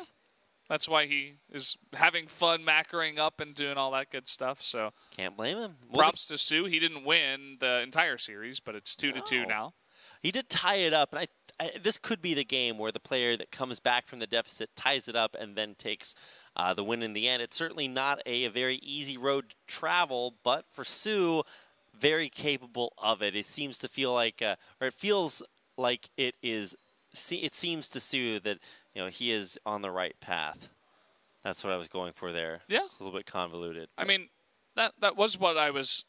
That's why he is having fun macroing up and doing all that good stuff. So can't blame him. Props to soO. He didn't win the entire series, but it's 2-2 now. He did tie it up, and this could be the game where the player that comes back from the deficit ties it up and then takes the win in the end. It's certainly not a very easy road to travel, but for soO, very capable of it. It seems to feel like, or it feels like it is. It seems to soO that he is on the right path. That's what I was going for there. Yeah, it's a little bit convoluted. I mean, that was what I was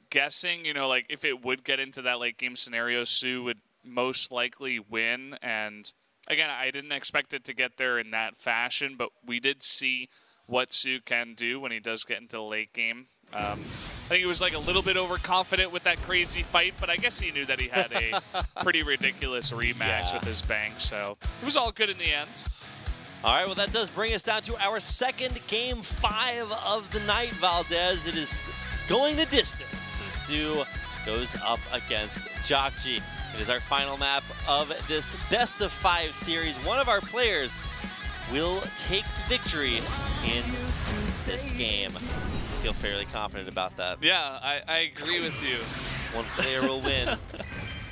guessing. Like if it would get into that late game scenario, soO would most likely win. And again, I didn't expect it to get there in that fashion, but we did see what soO can do when he does get into the late game. think he was like a little bit overconfident with that crazy fight, but I guess he knew that he had a pretty ridiculous rematch with his bank, so it was all good in the end. All right, well, that does bring us down to our second Game 5 of the night, Valdez. It is going the distance. soO goes up against JJAKJI. It is our final map of this best-of-5 series. One of our players will take the victory in this game. I feel fairly confident about that. Yeah, I agree with you. One player will win.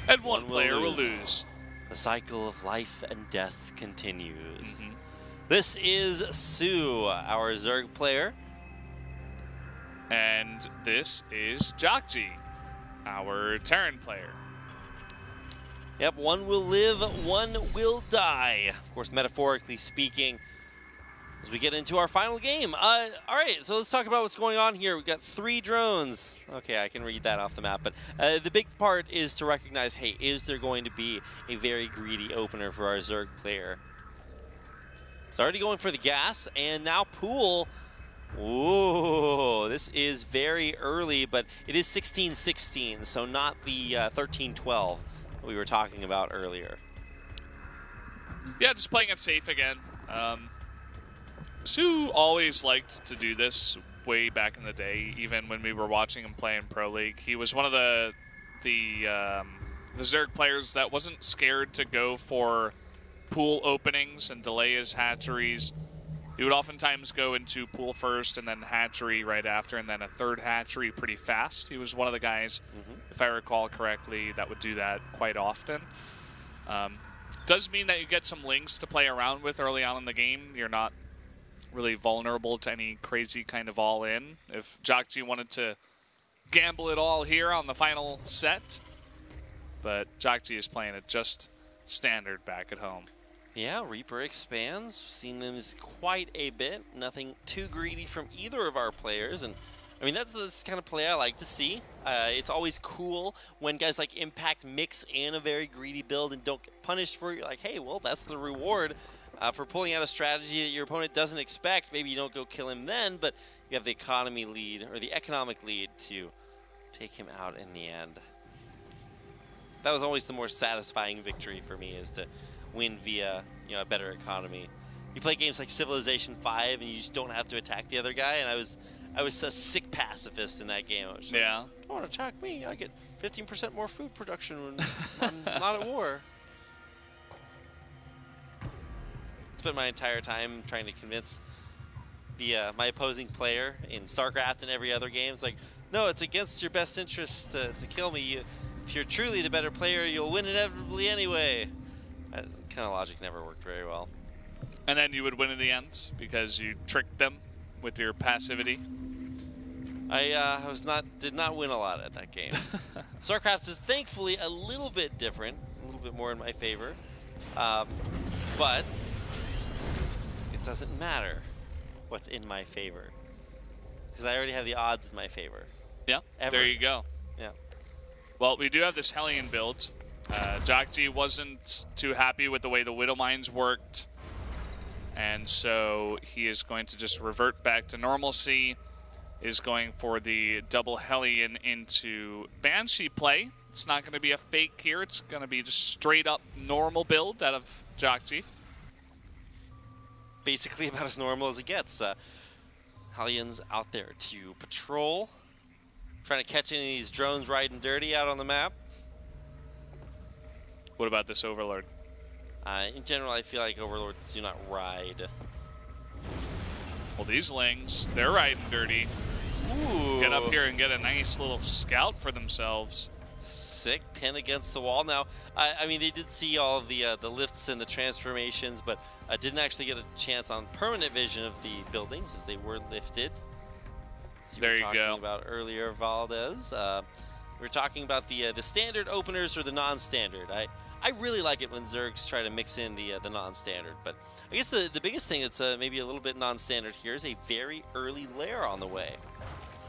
And one player will lose. The cycle of life and death continues. This is soO, our Zerg player. And this is JJAKJI, our Terran player. Yep, one will live, one will die. Of course, metaphorically speaking, as we get into our final game. All right, so let's talk about what's going on here. We've got 3 drones. Okay, I can read that off the map, but the big part is to recognize, hey, is there going to be a very greedy opener for our Zerg player? It's already going for the gas, and now Pool. Ooh, this is very early, but it is 16-16, so not the 13-12 we were talking about earlier. Yeah, just playing it safe again. soO always liked to do this way back in the day, even when we were watching him play in Pro League. He was one of the Zerg players that wasn't scared to go for pool openings and delay his hatcheries. He would oftentimes go into pool first and then hatchery right after, and then a third hatchery pretty fast. He was one of the guys, if I recall correctly, that would do that quite often. Does mean that you get some links to play around with early on in the game. You're not really vulnerable to any crazy kind of all-in. If JJAKJI wanted to gamble it all here on the final set, but JJAKJI is playing it just standard back at home. Yeah, Reaper expands. We've seen them quite a bit. Nothing too greedy from either of our players. And I mean, that's the kind of play I like to see. It's always cool when guys like Impact mix in a very greedy build and don't get punished for it. You're like, hey, well, that's the reward for pulling out a strategy that your opponent doesn't expect. Maybe you don't go kill him then, but you have the economy lead or the economic lead to take him out in the end. That was always the more satisfying victory for me, is to win via, you know, a better economy. You play games like Civilization 5 and you just don't have to attack the other guy, and I was a sick pacifist in that game. I was like, don't want to attack me. I get 15% more food production when I'm not at war. Spent my entire time trying to convince the my opposing player in StarCraft and every other game. It's like, no, it's against your best interest to kill me. If you're truly the better player, you'll win inevitably anyway. That kind of logic never worked very well. And then you would win in the end because you tricked them with your passivity. I did not win a lot at that game. StarCraft is thankfully a little bit different, a little bit more in my favor, but it doesn't matter what's in my favor because I already have the odds in my favor. Yeah, there you go. Yeah. Well, we do have this Hellion build. JJAKJI wasn't too happy with the way the Widow Mines worked, and so he is going to just revert back to normalcy, is going for the double Hellion into Banshee play. It's not going to be a fake here. It's going to be just straight up normal build out of JJAKJI. Basically about as normal as it gets. Hellions out there to patrol, trying to catch any of these drones riding dirty out on the map. What about this Overlord? In general, I feel like Overlords do not ride. Well, these Lings, they're riding dirty. Ooh. Get up here and get a nice little scout for themselves. Sick pin against the wall. Now, I mean, they did see all of the lifts and the transformations, but didn't actually get a chance on permanent vision of the buildings as they were lifted. There you go. Talking about earlier, Valdez. We were talking about the standard openers or the non-standard. I really like it when Zergs try to mix in the non-standard, but I guess the biggest thing that's maybe a little bit non-standard here is a very early lair on the way.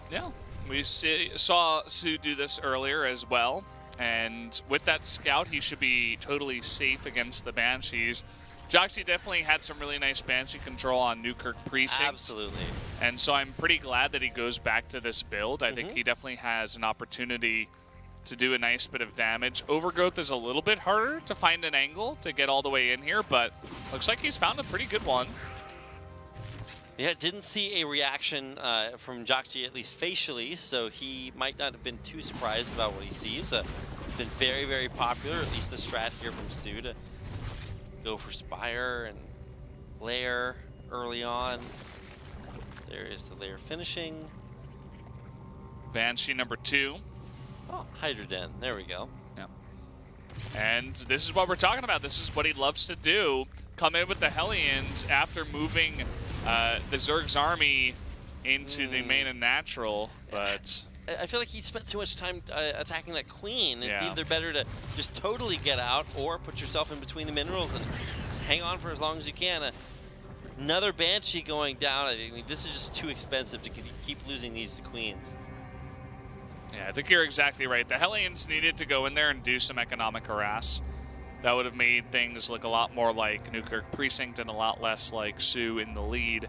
Yeah, we saw soO do this earlier as well, and with that scout, he should be totally safe against the Banshees. JJAKJI definitely had some really nice Banshee control on Newkirk Precinct. Absolutely. And so I'm pretty glad that he goes back to this build. I think he definitely has an opportunity to do a nice bit of damage. Overgrowth is a little bit harder to find an angle to get all the way in here, but looks like he's found a pretty good one. Yeah, didn't see a reaction from JJAKJI, at least facially, so he might not have been too surprised about what he sees. It's been very, very popular, at least the strat here from soO to go for Spire and Lair early on. There is the Lair finishing. Banshee number 2. Oh, Hydroden. There we go. Yeah. And this is what we're talking about. This is what he loves to do. Come in with the Hellions after moving the Zerg's army into the main and natural, but... I feel like he spent too much time attacking that queen. It's either better to just totally get out or put yourself in between the minerals and just hang on for as long as you can. Another Banshee going down. I mean, this is just too expensive to keep losing these to queens. Yeah, I think you're exactly right. The Hellions needed to go in there and do some economic harass. That would have made things look a lot more like Newkirk Precinct and a lot less like soO in the lead.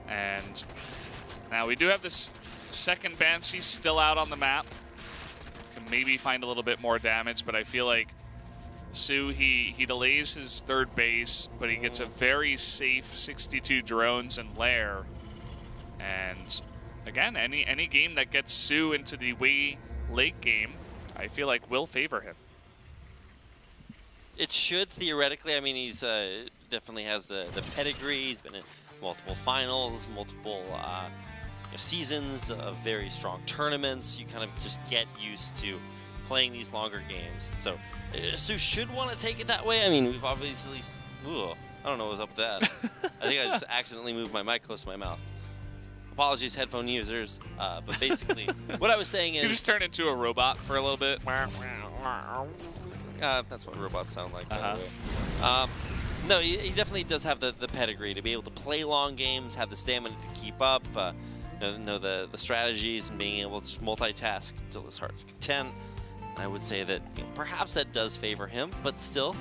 And now we do have this second Banshee still out on the map. Can maybe find a little bit more damage, but I feel like soO, he delays his third base, but he gets a very safe 62 drones and Lair. And again, any game that gets soO into the way late game, I feel like will favor him. It should, theoretically. I mean, he's definitely has the pedigree. He's been in multiple finals, multiple seasons of very strong tournaments. You kind of just get used to playing these longer games. So soO should want to take it that way. I mean, we've obviously... Ooh, I don't know what's up with that. I think I just accidentally moved my mic close to my mouth. Apologies, headphone users. But basically, what I was saying is... You just turned into a robot for a little bit. That's what robots sound like, by the way. No, he definitely does have the pedigree to be able to play long games, have the stamina to keep up, know the strategies, and being able to just multitask till his heart's content. I would say that perhaps that does favor him, but still,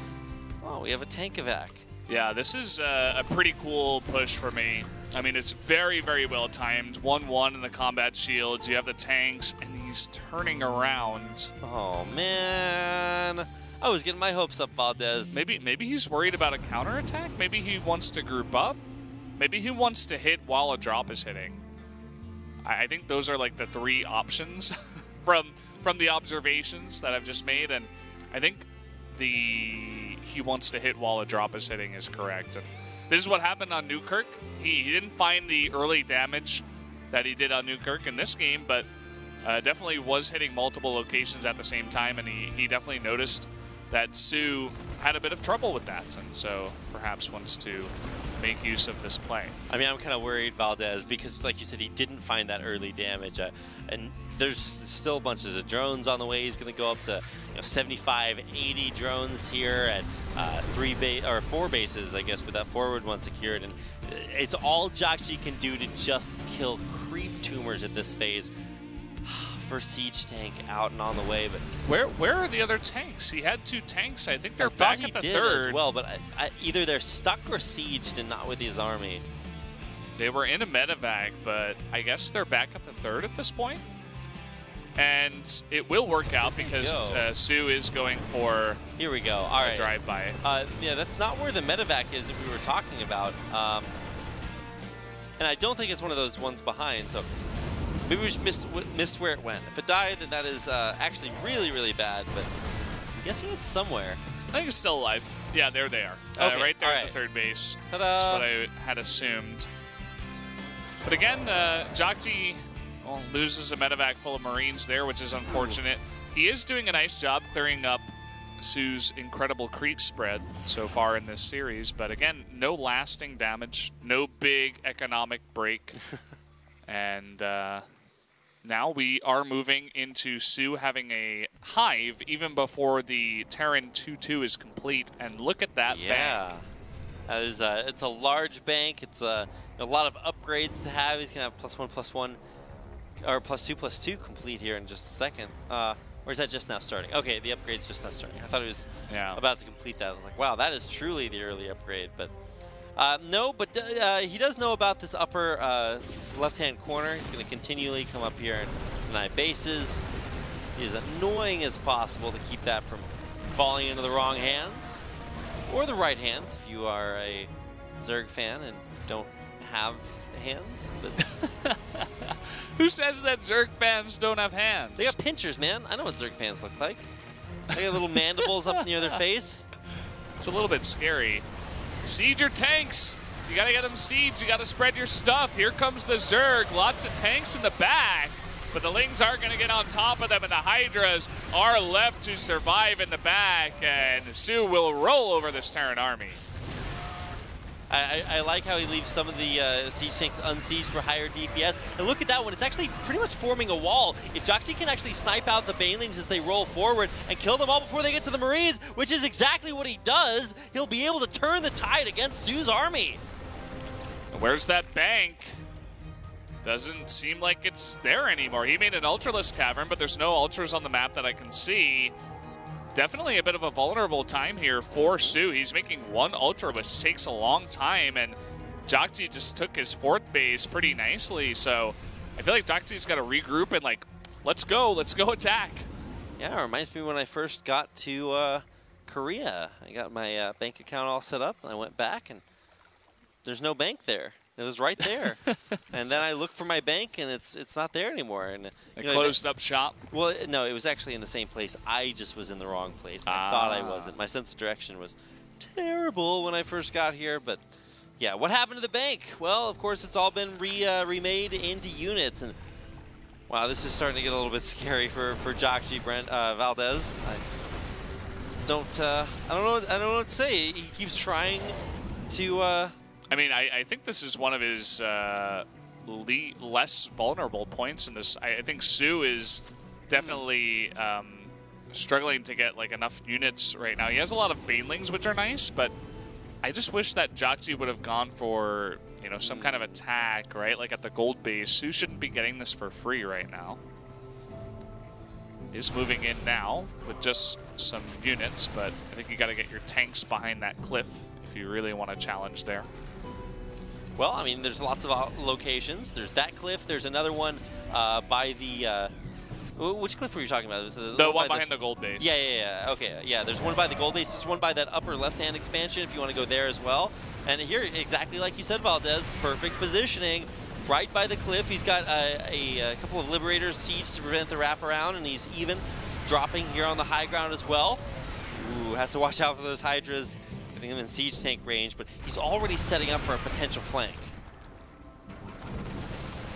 oh, we have a tank evac. Yeah, this is a pretty cool push for me. I mean, it's very, very well timed. 1-1 in the combat shields. You have the tanks, and he's turning around. Oh, man. I was getting my hopes up, Valdez. Maybe he's worried about a counterattack. Maybe he wants to group up. Maybe he wants to hit while a drop is hitting. I think those are like the three options from the observations that I've just made, and I think he wants to hit while a drop is hitting is correct. And this is what happened on Newkirk. He didn't find the early damage that he did on Newkirk in this game, but definitely was hitting multiple locations at the same time, and he definitely noticed that soO had a bit of trouble with that, and so perhaps wants to make use of this play. I mean, I'm kind of worried, Valdez, because like you said, he didn't find that early damage, and there's still bunches of drones on the way. He's going to go up to 75, 80 drones here at 4 bases, I guess, with that forward one secured, and it's all JJAKJI can do to just kill creep tumors at this phase. First siege tank out and on the way, but where are the other tanks? He had 2 tanks. I think they're back at the third as well, but either they're stuck or sieged and not with his army. They were in a medevac, but I guess they're back at the third at this point. And it will work out because soO is going for here we go. All right, drive-by. Yeah, that's not where the medevac is that we were talking about. And I don't think it's one of those ones behind, so maybe we just missed where it went. If it died, then that is actually really, really bad, but I'm guessing it's somewhere. I think it's still alive. Yeah, there they are. Okay. Right there at the third base. Ta-da! That's what I had assumed. But again, JJAKJI loses a medevac full of Marines there, which is unfortunate. He is doing a nice job clearing up soO's incredible creep spread so far in this series, but again, no lasting damage, no big economic break. And now we are moving into soO having a hive even before the Terran 2-2 is complete. And look at that bank. That is, it's a large bank. It's a lot of upgrades to have. He's going to have +1/+1, or +2/+2 complete here in just a second. Or is that just now starting? Okay, the upgrade's just now starting. I thought it was about to complete that. I was like, wow, that is truly the early upgrade. But no, but he does know about this upper left-hand corner. He's going to continually come up here and deny bases. He's annoying as possible to keep that from falling into the wrong hands. Or the right hands, if you are a Zerg fan and don't have hands. But who says that Zerg fans don't have hands? They got pinchers, man. I know what Zerg fans look like. They got little mandibles up near their face. It's a little bit scary. Siege your tanks. You got to get them sieged. You got to spread your stuff. Here comes the Zerg. Lots of tanks in the back. But the Lings are going to get on top of them, and the Hydras are left to survive in the back. And soO will roll over this Terran army. I like how he leaves some of the siege tanks unsieged for higher DPS. And look at that one. It's actually pretty much forming a wall. If JJAKJI can actually snipe out the Banelings as they roll forward and kill them all before they get to the Marines, which is exactly what he does, he'll be able to turn the tide against soO's army. Where's that bank? Doesn't seem like it's there anymore. He made an Ultraless Cavern, but there's no Ultras on the map that I can see. Definitely a bit of a vulnerable time here for soO. He's making one Ultra, which takes a long time, and JJAKJI just took his 4th base pretty nicely. So I feel like JJAKJI's got to regroup and like, let's go attack. Yeah, it reminds me when I first got to Korea. I got my bank account all set up, and I went back, and there's no bank there. It was right there. And then I looked for my bank, and it's not there anymore. And closed up shop? Well, no, it was actually in the same place. I just was in the wrong place. I thought I wasn't. My sense of direction was terrible when I first got here. But, yeah, what happened to the bank? Well, of course, it's all been remade into units. And, wow, this is starting to get a little bit scary for JJAKJI Valdez. I don't know what to say. He keeps trying to... I mean, I think this is one of his less vulnerable points in this. I think soO is definitely struggling to get like enough units right now. He has a lot of Banelings, which are nice, but I just wish that JJAKJI would have gone for, you know, some kind of attack, right? Like at the gold base. soO shouldn't be getting this for free right now. He's moving in now with just some units, but I think you got to get your tanks behind that cliff if you really want to challenge there. Well, I mean, there's lots of locations. There's that cliff. There's another one by the... which cliff were you talking about? It was the one behind the gold base. Yeah. Okay, yeah. There's one by the gold base. There's one by that upper left-hand expansion if you want to go there as well. And here, exactly like you said, Valdez, perfect positioning. Right by the cliff. He's got a couple of Liberators siege to prevent the wraparound, and he's even dropping here on the high ground as well. Ooh, has to watch out for those Hydras. Getting him in siege tank range, but he's already setting up for a potential flank.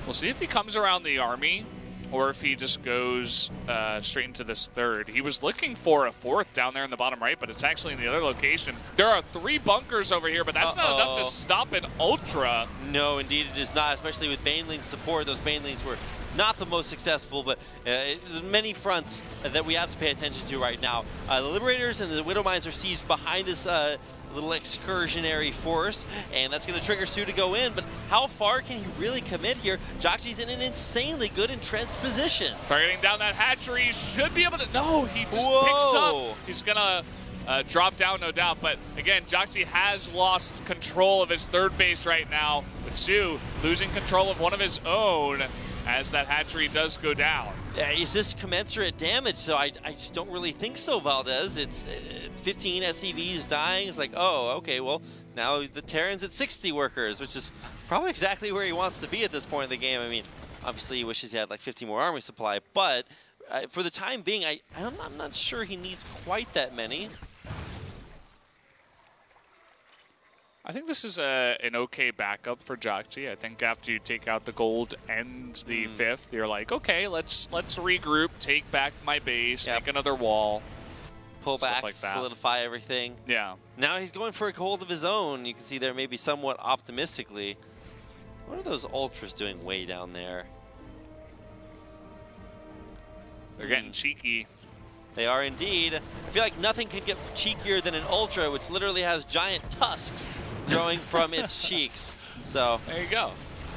We'll see if he comes around the army or if he just goes straight into this 3rd. He was looking for a 4th down there in the bottom right, but it's actually in the other location. There are 3 bunkers over here, but that's not enough to stop an Ultra. No, indeed it is not, especially with Baneling support. Those Banelings were not the most successful, but there's many fronts that we have to pay attention to right now. The Liberators and the Widowmines are sieged behind this little excursionary force, and that's going to trigger soO to go in, but how far can he really commit here? JJAKJI's in an insanely good entrenched position. Targeting down that hatchery, should be able to... No, he just picks up. He's going to drop down, no doubt, but again, JJAKJI has lost control of his 3rd base right now, but soO losing control of one of his own as that hatchery does go down. Is this commensurate damage? So I just don't really think so, Valdez. It's 15 SCVs dying. It's like, oh, okay, well, now the Terran's at 60 workers, which is probably exactly where he wants to be at this point in the game. I mean, obviously he wishes he had like 50 more army supply, but for the time being, I'm not sure he needs quite that many. I think this is an okay backup for JJAKJI. I think after you take out the gold and the 5th, you're like, okay, let's regroup, take back my base, make another wall. Pull back, like solidify everything. Yeah. Now he's going for a gold of his own. You can see there maybe somewhat optimistically. What are those Ultras doing way down there? They're getting cheeky. They are indeed. I feel like nothing could get cheekier than an Ultra, which literally has giant tusks growing from its cheeks. So there you go.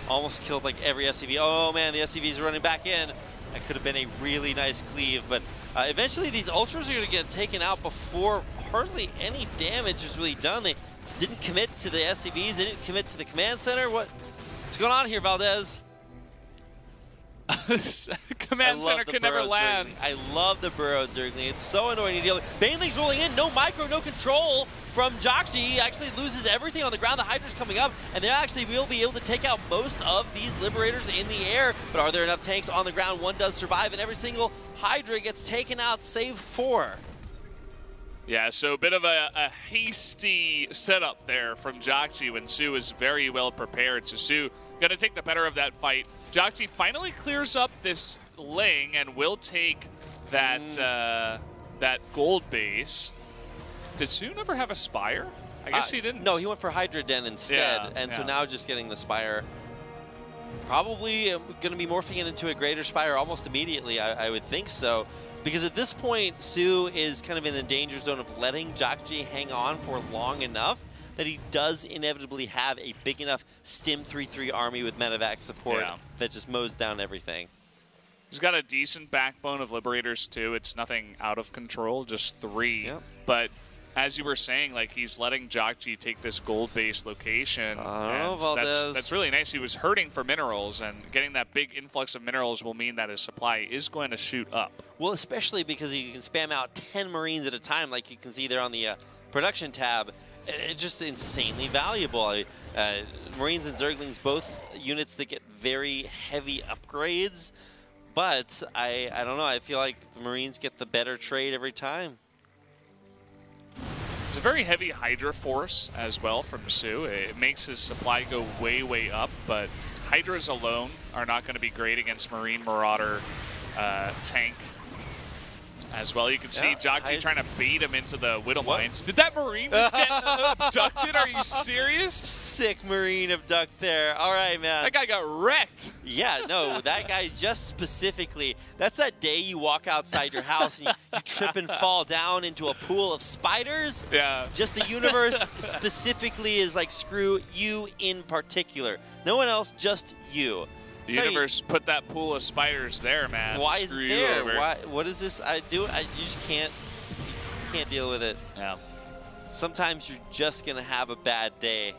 Almost killed like every SCV. Oh man, the SCV's running back in. That could have been a really nice cleave, but Eventually, these Ultras are going to get taken out before hardly any damage is really done. They didn't commit to the SCVs. They didn't commit to the command center. What's going on here, Valdez? Command center could never land. Zergling. I love the burrowed Zergling. It's so annoying to deal with. Baneling's rolling in. No micro, no control from JJAKJI. He actually loses everything on the ground. The Hydra's coming up, and they actually will be able to take out most of these Liberators in the air. But are there enough tanks on the ground? One does survive, and every single Hydra gets taken out, save 4. Yeah, so a bit of a hasty setup there from JJAKJI when soO is very well prepared. So soO going to take the better of that fight. JJAKJI finally clears up this Ling and will take that that gold base. Did soO never have a Spire? I guess he didn't. No, he went for Hydra Den instead, so now just getting the Spire. Probably going to be morphing it into a greater Spire almost immediately, I would think so. Because at this point, soO is kind of in the danger zone of letting JJAKJI hang on for long enough that he does inevitably have a big enough Stim 3-3 army with medevac support that just mows down everything. He's got a decent backbone of Liberators too. It's nothing out of control, just 3. Yep. But as you were saying, like, he's letting JJAKJI take this gold-based location. And that's really nice. He was hurting for minerals, and getting that big influx of minerals will mean that his supply is going to shoot up. Well, especially because he can spam out 10 Marines at a time, like you can see there on the production tab. It's just insanely valuable. Marines and Zerglings, both units that get very heavy upgrades. But I don't know. I feel like the Marines get the better trade every time. It's a very heavy Hydra force as well from soO. It makes his supply go way, way up, but Hydras alone are not going to be great against Marine Marauder tank as well. You can see JJAKJI trying to bait him into the Widow Mines. Did that Marine just get abducted? Are you serious? Sick Marine abduct there. All right, man. That guy got wrecked. Yeah, no, that guy just specifically, that's that day you walk outside your house and you trip and fall down into a pool of spiders. Yeah. Just the universe specifically is like, screw you in particular. No one else, just you. The universe put that pool of spiders there, man. Why is it there? Why, what is this? You just can't deal with it. Yeah. Sometimes you're just going to have a bad day.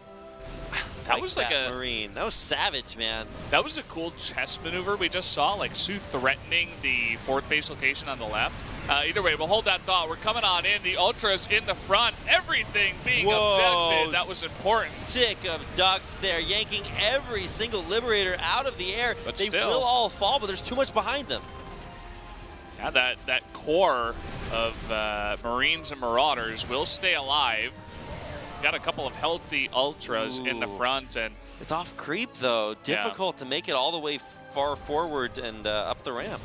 That was like a Marine. That was savage, man. That was a cool chess maneuver we just saw, like soO threatening the 4th base location on the left. Either way, we'll hold that thought. We're coming on in. The Ultras in the front. Everything being abducted. That was important. Sick abducts there, yanking every single Liberator out of the air. But they will all fall, but there's too much behind them. Yeah, that core of Marines and Marauders will stay alive. Got a couple of healthy Ultras in the front, and it's off creep though. Difficult to make it all the way far forward and up the ramp.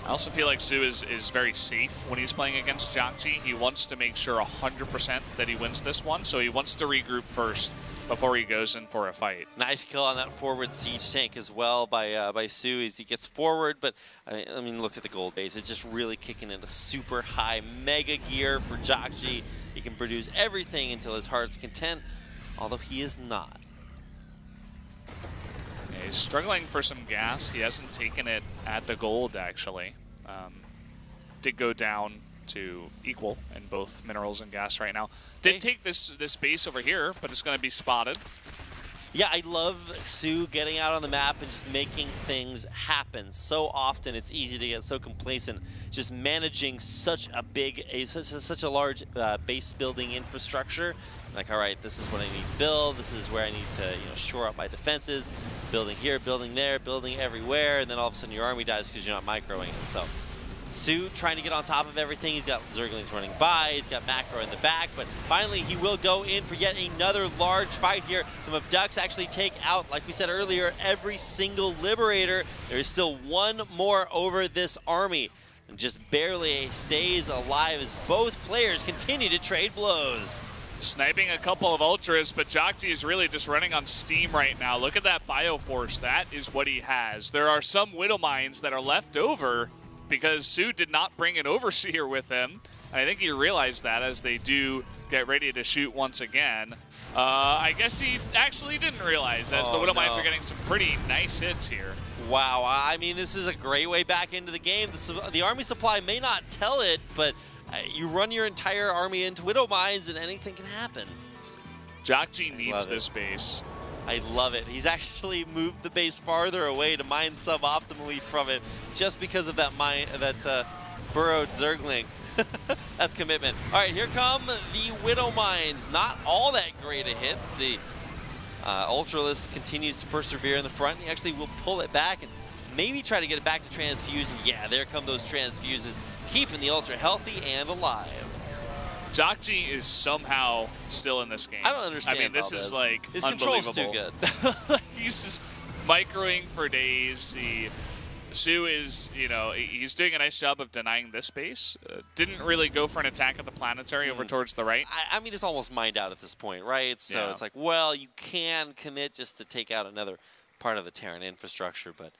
I also feel like soO is very safe when he's playing against JJAKJI. He wants to make sure 100% that he wins this one, so he wants to regroup first before he goes in for a fight. Nice kill on that forward siege tank as well by soO as he gets forward. But I mean, look at the gold base. It's just really kicking into super high mega gear for JJAKJI. He can produce everything until his heart's content, although he is not. Yeah, he's struggling for some gas. He hasn't taken it at the gold, actually. Did go down to equal in both minerals and gas right now. Did take this base over here, but it's going to be spotted. Yeah, I love soO getting out on the map and just making things happen. So often it's easy to get so complacent, just managing such a large base building infrastructure. Like, all right, this is what I need to build. This is where I need to shore up my defenses. Building here, building there, building everywhere, and then all of a sudden your army dies because you're not microing it. So soO trying to get on top of everything. He's got Zerglings running by. He's got macro in the back. But finally, he will go in for yet another large fight here. Some abducts actually take out, like we said earlier, every single Liberator. There's still one more over this army. And just barely stays alive as both players continue to trade blows. Sniping a couple of Ultras, but JJAKJI is really just running on steam right now. Look at that Bioforce. That is what he has. There are some Widow Mines that are left over because soO did not bring an Overseer with him. I think he realized that as they do get ready to shoot once again. I guess he actually didn't realize, as the Widow Mines are getting some pretty nice hits here. Wow, I mean, this is a great way back into the game. The army supply may not tell it, but you run your entire army into Widow Mines and anything can happen. JJAKJI needs this base. I love it. He's actually moved the base farther away to mine suboptimally from it just because of that burrowed Zergling. That's commitment. All right, here come the Widow Mines. Not all that great a hit. The Ultralisk continues to persevere in the front. He actually will pull it back and maybe try to get it back to transfuse. And yeah, there come those transfuses, keeping the Ultra healthy and alive. JJAKJI is somehow still in this game. I don't understand. I mean, this is like his unbelievable. Control's too good. He's just microing for days. soO is, you know, he's doing a nice job of denying this space. Didn't really go for an attack at the planetary over towards the right. I mean, it's almost mined out at this point, right? So it's like, well, you can commit just to take out another part of the Terran infrastructure, but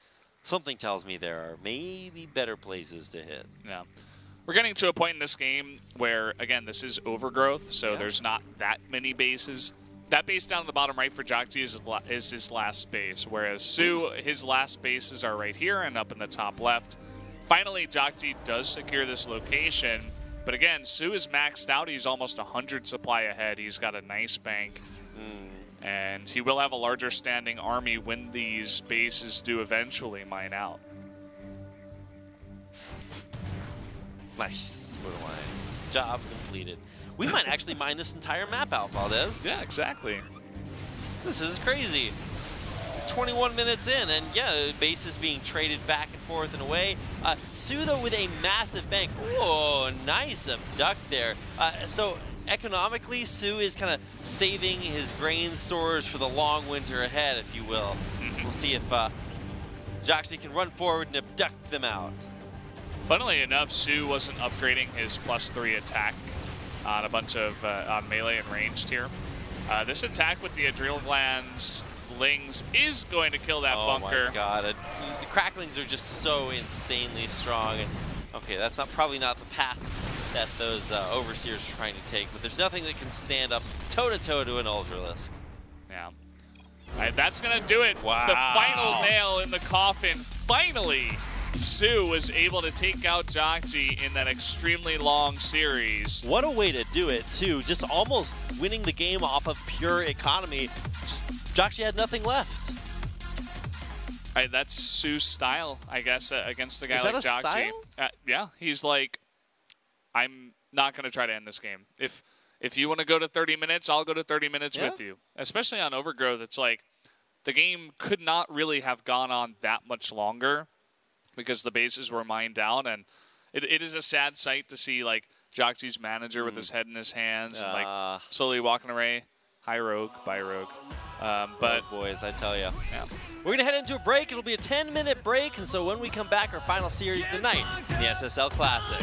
something tells me there are maybe better places to hit. Yeah. We're getting to a point in this game where, again, this is overgrowth, so there's not that many bases. That base down at the bottom right for JJAKJI is his last base, whereas soO, his last bases are right here and up in the top left. Finally, JJAKJI does secure this location, but again, soO is maxed out. He's almost 100 supply ahead. He's got a nice bank, and he will have a larger standing army when these bases do eventually mine out. Nice. Job completed. We might actually mine this entire map out, Valdez. Yeah, exactly. This is crazy. 21 minutes in, and yeah, base is being traded back and forth and away. soO, though, with a massive bank. Oh, nice abduct there. So economically, soO is kind of saving his grain stores for the long winter ahead, if you will. We'll see if JJAKJI can run forward and abduct them out. Funnily enough, soO wasn't upgrading his +3 attack on a bunch of on melee and ranged here. This attack with the adrenal glands lings is going to kill that bunker. Oh my god, the cracklings are just so insanely strong. And okay, that's probably not the path that those overseers are trying to take, but there's nothing that can stand up toe-to-toe to an Ultralisk. Yeah. All right, that's going to do it. Wow. The final nail in the coffin. Finally, soO was able to take out JJAKJI in that extremely long series. What a way to do it, too. Just almost winning the game off of pure economy. Just JJAKJI had nothing left. All right, that's soO's style, I guess, against a guy like JJAKJI. Style? Yeah, he's like, I'm not going to try to end this game. If you want to go to 30 minutes, I'll go to 30 minutes with you. Especially on Overgrowth, it's like the game could not really have gone on that much longer because the bases were mined out, and it is a sad sight to see like JJAKJI's manager with his head in his hands and like slowly walking away. Hi Rogue, bye Rogue. But boys, I tell you. Yeah. We're going to head into a break. It'll be a 10-minute break, and so when we come back, our final series of the night in the SSL Classic.